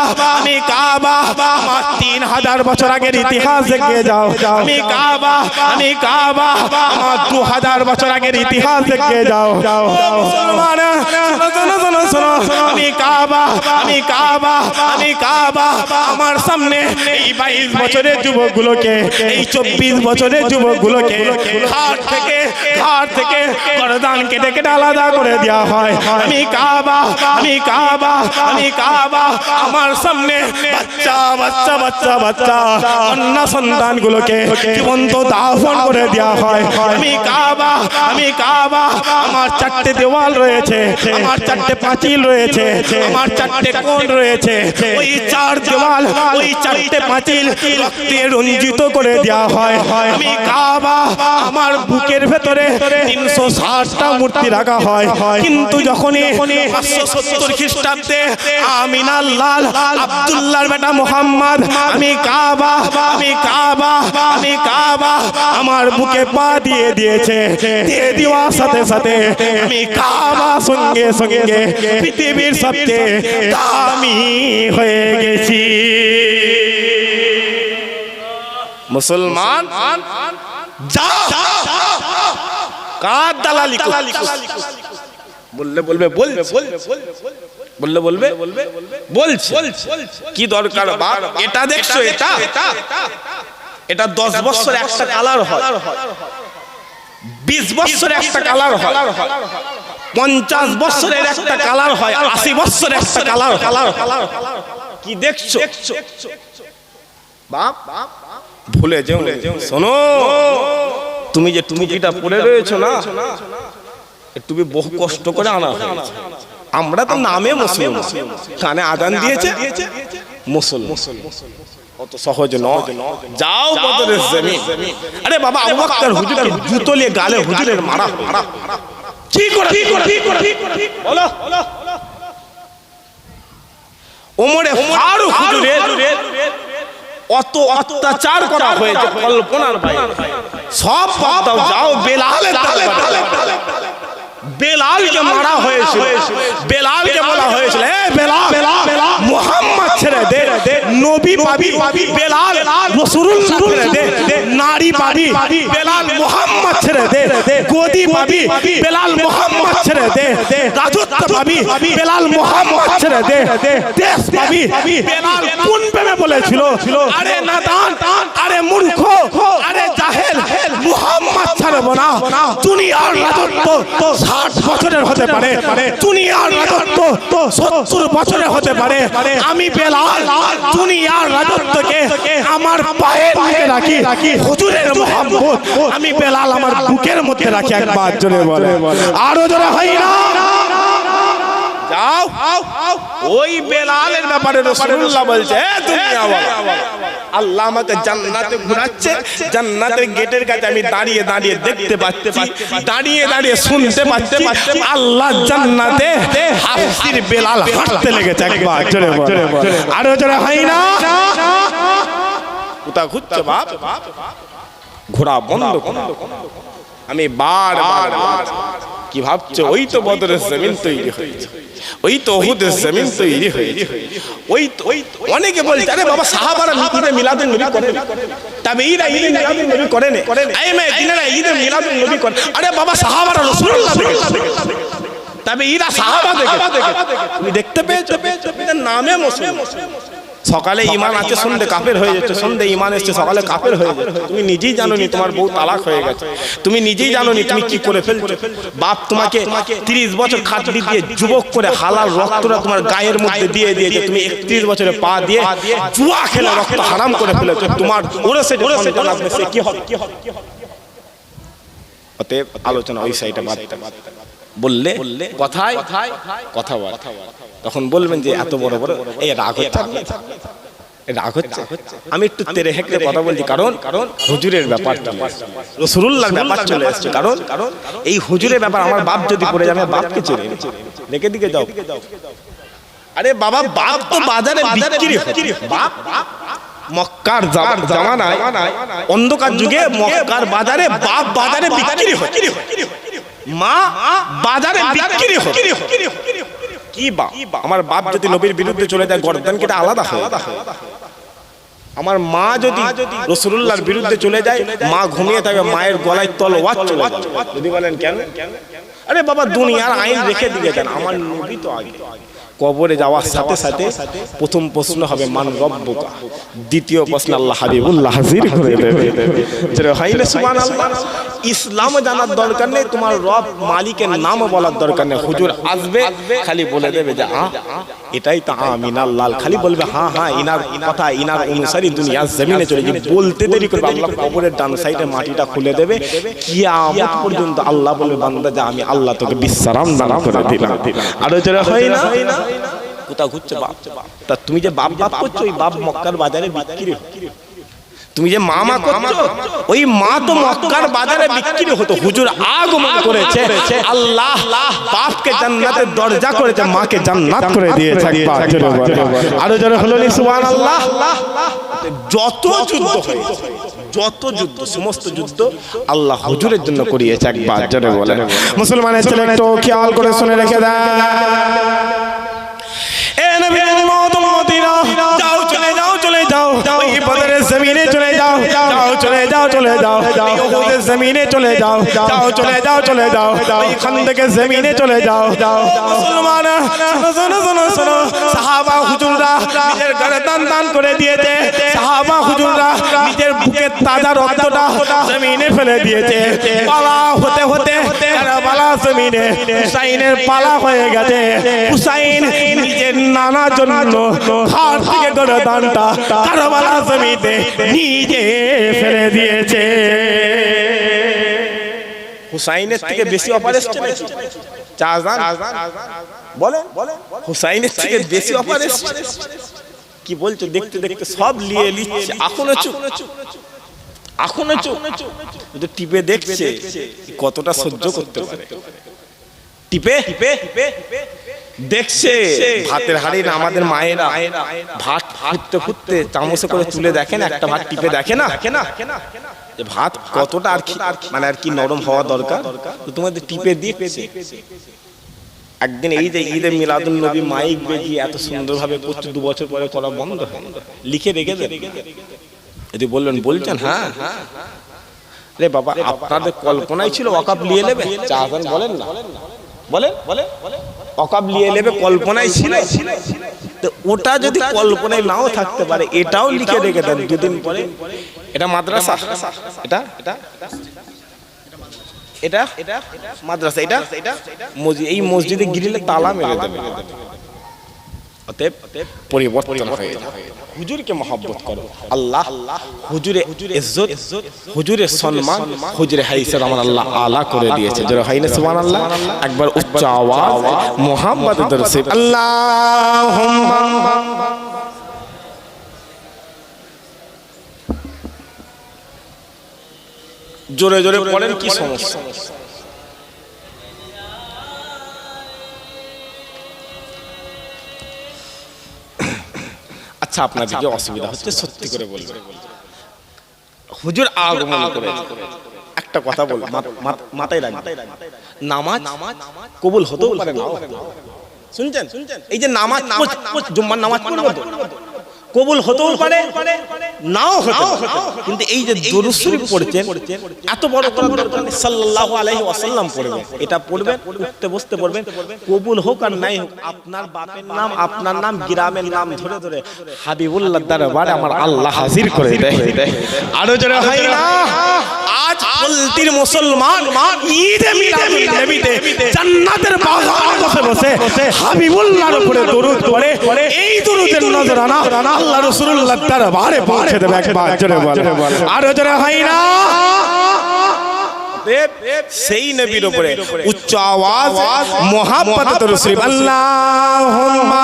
3000 বছর আগের ইতিহাস দেখে যাও। আমি কাবা 2000 বছর আগের ইতিহাস দেখে যাও। মুসলমান শোনো, আমি কাবা আমার সামনে এই 22 বছরের যুবকগুলোকে, এই 24 বছরের যুবকগুলোকে ঘাট থেকে গর্দান কেটে আলাদা করে দেওয়া হয়। আমি কাবা আমার সামনে বাচ্চা কন্যা সন্তানগুলোকে জীবন্ত দাফন করে দেওয়া হয়। আমি কাবা আমার 4টে দেওয়াল রয়েছে, আমার 4টে পাঁচিল রয়েছে, আমার 4টে কোণ রয়েছে। ওই 4 দেওয়াল, ওই 4টে পাঁচিল রক্তে রঞ্জিত করে দেওয়া হয়। আমি কাবা আমার বুকের ভেতরে 360টা মূর্তি রাখা হয়। কিন্তু যখনই 570 খ্রিস্টাব্দে আমিনার লাল আব্দুল্লাহর বেটা মোহাম্মদ আমি কাবা আমার বুকে পা দিয়ে দিয়েছে, দিয়ে দেওয়ার সাথে সাথে আমি কাবা সঙ্গে পৃথিবীর সবচেয়ে দামি হয়ে গেছি। মুসলমান কার দালালি বলবে কি দরকার বাপ? এটা দেখছো, এটা 10 বছর একটা কালার হয়, 20 বছর একটা কালার হয়, 50 বছরের একটা কালার হয়, 80 বছর একটা কালার। কি দেখছো বাপ? ভুলে যেও। শোনো, তুমি যে টুপিটা পরে রয়েছো না, টুপি বহু কষ্ট করে আনা হয়েছে। আমরা তো নামে মুসলিম, কানে আজান দিয়েছে মুসলমান, অত সহজ নয়। যাও বদরের জমিন। আরে বাবা, আবু বকর হুজুরের জুতো নিয়ে গালে হুজুরের মারা কি করে বলো? ওমরে ফারুক হুজুরের অত অত্যাচার করা হয়েছে কল্পনার বাইরে। সব দাও, যাও বেলালকে মারা হয়েছিল। বেলালকে বলা হয়েছিল, এ বেলাল মুহাম্মদ ছেড়ে দে, নবী পাবি। বেলাল রাসূলুল্লাহ ছেড়ে দে, নারী পাবি। বেলাল মুহাম্মদ ছেড়ে দে, গদি পাবি। বেলাল মুহাম্মদ ছেড়ে দে, রাজত্ব পাবি। বেলাল মুহাম্মদ ছেড়ে দে, দেশ পাবি। বেলাল কোন প্রেমে বলেছিল? আরে নাদান, আরে মূর্খ, আরে জাহেল, মুহাম্মদ ছাড়বো না। দুনিয়ার রাজত্ব 60 বছরের হতে পারে, দুনিয়ার রাজত্ব 70 বছরের হতে পারে। আমি বেলাল দুনিয়ার রাজত্বকে আমার পায়ের নিচে রাখি, হুজুরের মোহাম্মত আমি বেলাল আমার বুকের মধ্যে রাখি। একবার জোরে বলে, আরো জোরে হয় না? যাও, ওই বেলালের ব্যাপারে রাসূলুল্লাহ বলছে, আল্লাহ আমাকে জান্নাতে ঘোরাচ্ছে, জান্নাতের গেটের কাছে আমি দাঁড়িয়ে দেখতে পাচ্ছি, দাঁড়িয়ে শুনতে পাচ্ছি আল্লাহ জান্নাতে হাফসির বেলাল হাঁটতে লেগেছে। একবার জোরে বলে, আরো জোরে হয় না? কোথা ঘুরছে বাপ? ঘোরা বন্ধ। আমি বারবার কি ভাবছো? ওই তো বদরের জমিন তৈরি হয়েছে, ওই তো উহুদের জমিন তৈরি হয়েছে। ওই অনেকে বলছে, আরে বাবা সাহাবারা ঈদে মিলাদুন নবী করে, তাবেঈরা ঈদে মিলাদুন নবী করে না, আইমাদিনেরা ঈদে মিলাদুন নবী করে। আরে বাবা সাহাবারা রাসূলুল্লাহ দেখেছে, তাবেঈরা সাহাবা দেখেছে। তুমি দেখতে পেয়েছো? নামে মুসলিম। সকালে ঈমান আছে, সন্ধ্যে কাফের হয়ে যাচ্ছে, সন্ধ্যে ঈমান এসেছে, সকালে কাফের হয়ে যাচ্ছে। তুমি নিজেই জানোনি তোমার বউ তালাক হয়ে গেছে, তুমি নিজেই জানোনি তুমি কি করে ফেলছো। বাপ তোমাকে 30 বছর খাটনি দিয়ে যুবক করে হালাল রক্তটা তোমার গায়ের মধ্যে দিয়ে দিয়েছে, তুমি 31 বছরে পা দিয়ে জুয়া খেলে রক্ত হারাম করে ফেলেছো। তোমার ওরসে কি হবে? অতএব আলোচনা ওই সাইডে বাড়তে বললে কথায় কথা বল, তখন বলবেন যে এত বড় এই রাগ হচ্ছে। আমি একটু তেরে হেঁকে কথা বলছি, কারণ হুজুরের ব্যাপারটা রাসূলুল্লাহর ব্যাপার চলে আসছে। কারণ এই হুজুরের ব্যাপার আমার বাপ যদি পড়ে যাবে, বাপকে চেনে রেখে দিকে যাও। আরে বাবা, বাপ তো বাজারে বিক্রি হয়। বাপ মক্কার জামানায়, অন্ধকার যুগে মক্কার বাজারে বাপ বাজারে বিক্রি হয়, মা বাজারে বিক্রি হয়। কি বাপ? আমার বাপ যদি নবীর বিরুদ্ধে চলে যায় গর্দান কেটে আলাদা হয়। আমার মা যদি রাসূলুল্লাহর বিরুদ্ধে চলে যায়, মা ঘুমিয়ে থাকে, মায়ের গলায় তলোয়ার চলে যায়। যদি বলেন কেন? আরে বাবা, দুনিয়ার আইন রেখে দিয়ে যান, আমার নবী তো আগে। কবরে যাওয়ার সাথে সাথে প্রথম প্রশ্ন হবে মান রব্বুকা, দ্বিতীয় প্রশ্ন আল্লাহ হাবিবুল্লাহ হাজির করে দেবে। যেটা হয় না সুবহানাল্লাহ। ইসলাম জানার দরকার নেই, তোমার রব মালিকের নাম বলার দরকার নেই। হুজুর আসবে, খালি বলে দেবে যে এটাই তো আমিনাল লাল, খালি বলবে হ্যাঁ হ্যাঁ, ইনার কথা ইনার অনুসারী দুনিয়ার জমিনে চলে যাবে। বলতে দেরি করবে, আল্লাহ কবরের ডান সাইডে মাটিটা খুলে দেবে। কিয়ামত পর্যন্ত আল্লাহ বলবে বান্দা যা, আমি আল্লাহ তোকে বিশ্রাম দান করে দিলাম। আরো যেটা হয় না, কোথাও ঘুরছে বাপ, তা তুমি যে বাপ বাপ করছো, ওই বাপ মক্কার বাজারে বিক্রি। তুমি যে মা করছো, ওই মা তো মক্কার বাজারে বিক্রি হতো। হুজুর আগমন করেছে, আল্লাহ বাপকে জান্নাতের দরজা করেছে, মাকে জান্নাত করে দিয়েছে। আরো জোরে হলো নি সুবহানাল্লাহ। যত যুদ্ধ হয়েছে, যত যুদ্ধ, সমস্ত যুদ্ধ আল্লাহ হুজুরের জন্য করিয়েছে। একবার জোরে বলেন মুসলমানের ছেলে, একটু খেয়াল করে শুনে রেখে দেন। যাও চলে যাও, চলে যাও, ওই বদরের জমিনে চলে যাও, যাও চলে যাও, চলে যাও, উহুদের জমিনে চলে যাও, যাও চলে যাও, চলে যাও, ওই খানদাকের জমিনে চলে যাও। মুসলমান শোনো শোনো শোনো শোনো, সাহাবা হুজুররা নিজের গর্দান দান করে দিয়েছে। সাহাবা হুজুররা নিজের বুকের তাজা রক্তটা জমিনে ফেলে দিয়েছে। পালা হতে হতে কারবালা জমিনে হুসাইনের পালা হয়ে গেছে। হুসাইন নিজের নানার জন্য ঘর থেকে গর্দানটা কারবালা জমিতে নিজে ফেলে দিয়েছে। হুসাইনের থেকে বেশি অপারেশন চারজন বলে, হুসাইনের থেকে বেশি অপারেশন। কি বলছো? দেখতে দেখতে সব নিয়ে নিচ্ছে, এখনো চুপ, এখনো চুপ। টিপে দেখছে কতটা সহ্য করতে পারে। টিপে দেখছে ভাতের হাড়ি না, আমাদের মায়েরা ভাত ফুটতে ফুটতে চামচে করে তুলে দেখেন, একটা ভাত টিপে দেখে না যে ভাত কতটা আর কি, মানে আর কি নরম হওয়া দরকার, তোমাদের টিপে দিচ্ছে। একদিন এই যে ঈদে মিলাদুন নবী মাইক বেজিয়ে এত সুন্দরভাবে করছে, 2 বছর পরে করা বন্ধ হয়, লিখে রেখে দেন। যদি বললেন বলছেন হ্যাঁ, রে বাবা আপনাদের কল্পনাই ছিল ওয়াকফ নিয়ে নেবে, চাহান বলেন না, বলেন ওয়াকফ নিয়ে নেবে, কল্পনাই ছিল। তো ওটা যদি কল্পনায় নাও থাকতে পারে, এটাও লিখে রেখে দেন। 2 দিন পরে এটা মাদ্রাসা, এটা এটা এটা মাদ্রাসা, এটা এই মসজিদে গিরিলে তালা মেরে দেবে। অতএব পরিবর্তন হয়ে যাবে। হুজুরকে মহব্বত করো। আল্লাহ হুজুরে ইজ্জত, হুজুরের সম্মান, হুজুরে হাইসিয়ত আমার আল্লাহ আলা করে দিয়েছে। জোরে হাইনা সুবহানাল্লাহ। একবার উচ্চ আওয়াজ মুহাম্মদ দরুদ আল্লাহুম্মা। জোরে জোরে পড়েন, কি সমস্যা? আচ্ছা, আপনার দিকে অসুবিধা হচ্ছে, সত্যি করে বলবেন। হুজুর আগমন করে একটা কথা বল, মাথায় রাখবেন, নামাজ কবুল হতেও পারে নাও। শুনছেন? এই যে নামাজ, জুম্মার নামাজ পড়বো তো, কবুল হতেও পারে নাও হতে পারে, কিন্তু এই যে দরুদ শরীফ পড়ছেন, এত বড় সাল্লাল্লাহু আলাইহি ওয়াসাল্লাম পড়বেন, এটা পড়বেন, উঠতে বসতে পড়বেন, কবুল হোক আর নাই হোক, আপনার বাপের নাম, আপনার নাম, গ্রামের নাম ধরে ধরে হাবিবুল্লাহ দরবারে আমার আল্লাহ হাজির করে দেয়। আরো জোরে হয় না? আজ বলতির মুসলমান ঈদে মিলাদুন নবীতে জান্নাতের বাগানে বসে বসে হাবিবুল্লাহর উপরে দরুদ পড়ে, এই দরুদের নজরানা আল্লাহ রাসূলুল্লাহ দরবারে পৌঁছে দেবে। একবার জোরে বলেন, আরো জোরে হয় না? সেই নবীর উপরে উচ্চ আওয়াজ মুহাব্বত দরুদ শরীফ আল্লাহুম্মা।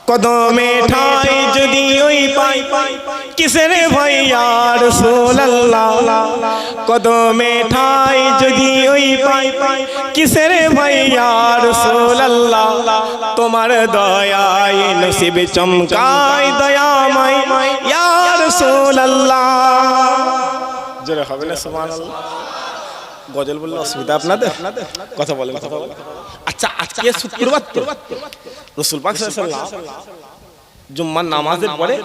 কদমে ঠাই যদি ওই পাই কিসের ভয় ইয়া রাসূলুল্লাহ কদমে ঠাই যদি ওই পাই কিসের ভয় ইয়া রাসূলুল্লাহ তোমার দয়ায় নসিব চমকায় দয়াময় ইয়া রাসূলুল্লাহ জোরে হবে না সুবহানাল্লাহ গজল বললে অসুবিধা আপনাদের কথা বলেন আচ্ছা আজকে শুক্রবার তো রাসূল পাক সাল্লাল্লাহু আলাইহি ওয়াসাল্লাম জুম্মার নামাজের পরে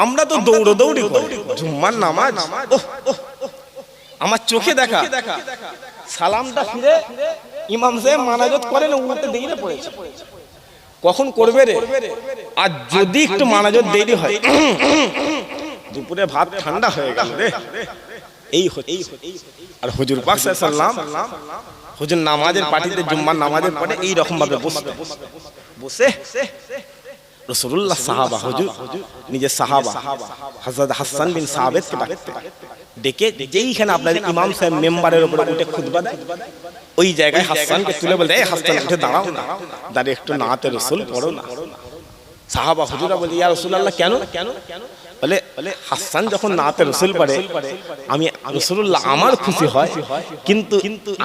আমরা তো দৌড়ি করি জুম্মার নামাজ আমার চোখে দেখা সালামটা ফিরে ইমাম সাহেব মানাজত করেন উঠতে দেরি পড়েছে কখন করবে রে আর যদি একটু মানাজত দেরি হয় দুপুরে ভাত ঠান্ডা হয়ে গেল রে এই আর হুজুর পাক সাল্লাল্লাহু আলাইহি ওয়াসাল্লাম হুজুর নামাজের পার্টিতে জুম্মার নামাজের পরে এই রকম ভাবে বসে রাসূলুল্লাহ সাহাবা হুজুর নিজে সাহাবা হযরত হাসান বিন সাবিত কে ডেকে যেইখানে আপনাদের ইমাম সাহেব মেম্বারের উপরে উঠে খুতবা দেয় ওই জায়গায় হাসানকে তুলে বলে এই হাসান উঠে দাঁড়াও না দাঁড়িয়ে একটু নাতে রাসূল পড়ো না সাহাবা হুজুরা বলে ইয়া রাসূলুল্লাহ কেন বলে হাসান যখন নাতে রাসূল পড়ে আমি রাসূলুল্লাহ আমার খুশি হয় কিন্তু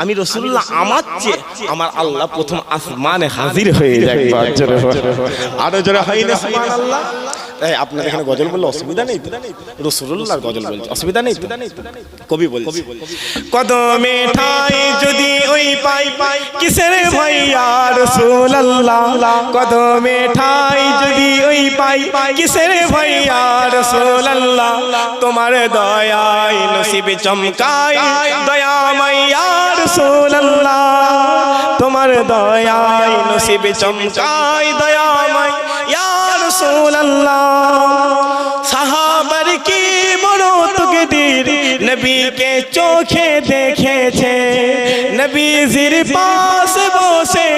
আমি রাসূলুল্লাহ আমার চেয়ে আমার আল্লাহ প্রথম আসমানে হাজির হয়ে যায় আরো জোরে হয় না সুবহানাল্লাহ তাই আপনাদের এখানে গজল বললে অসুবিধা নেই রাসূলুল্লাহর গজল বলতে অসুবিধা নেই কবি বলছে কদমে ঠাই যদি ওই পাই কিসের ভয় ইয়া রাসূলুল্লাহ কদমে ঠাই যদি ওই পাই কিসের ভয় ইয়া রাসূলুল্লাহ তোমার দয়ায় নসিব চমকায় দয়াময় ইয়া রাসূলুল্লাহ তোমার দয়ায় নসিব চমকায় দয়াময় ইয়া রাসূলুল্লাহ সাহাবার কি বড় তকদীর নবী কে চোখে দেখেছে নবীজির পাশ বসে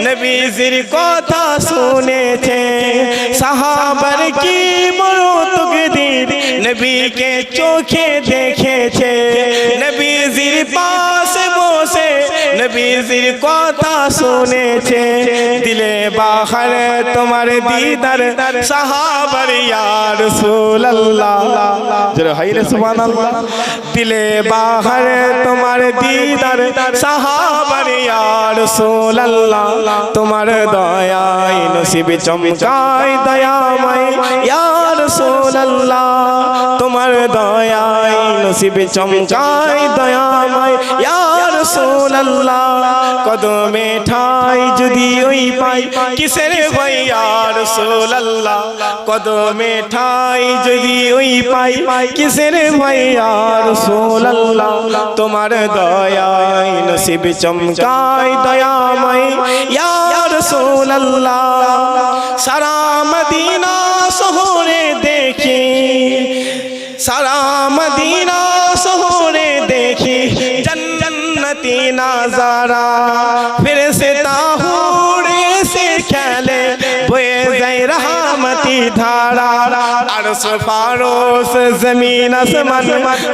নবীজির কথা শুনেছে সাহাবার কি বড় তকদীর নবী কে চোখে দেখেছে নবীজির পাশ বসে নবীজির কথা শুনেছে দিলে বাহার তোমার দিদার সাহাবার ইয়া রাসূলুল্লাহ জোরে হয় রে সুবহানাল্লাহ দিলে বাহার তোমার দিদার সাহাবার ইয়া রাসূলুল্লাহ তোমার দয়ায় নসিব চমকায় দয়াময় ইয়া রাসূলুল্লাহ তোমার দয়ায় নসিব চমকায় দয়াময় ইয়া রাসূলুল্লাহ কদমে ঠাই যদি ওই পাই কিসের ভয় ইয়া রাসূলুল্লাহ কদমে ঠাই যদি ওই পাই কিসের ভয় ইয়া রাসূলুল্লাহ তোমার দয়ায় নসিব চমকায় দয়াময় ইয়া রাসূলুল্লাহ সারা মদিনা শহরে দেখি সারা মদিনা শহরে দেখি जन्नती नजारा फरिश्ता हुरे से खेले बोए जाए रहमती धारा अर्श फारोस जमीन आसमान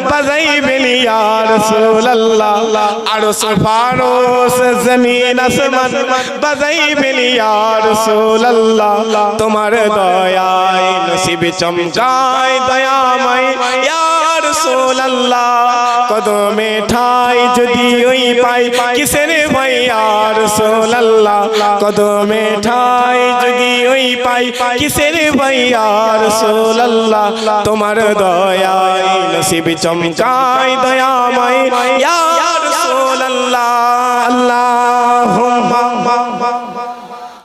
बजाई बिली या रसूलल्लाह अर्श फारोस जमीन आसमान बजाई बिली या रसूलल्लाह तुम्हार दयाए नसीब चमकाए दयामय या रसूलल्लाह कदमे ठाई যদি ওই পাই কিসের ভয় ইয়া রাসূলুল্লাহ কদমে ঠাই যদি ওই পাই কিসের ভয় ইয়া রাসূলুল্লাহ তোমার দয়ায় নসিব চমকায় দয়াময় ইয়া রাসূলুল্লাহ আল্লাহ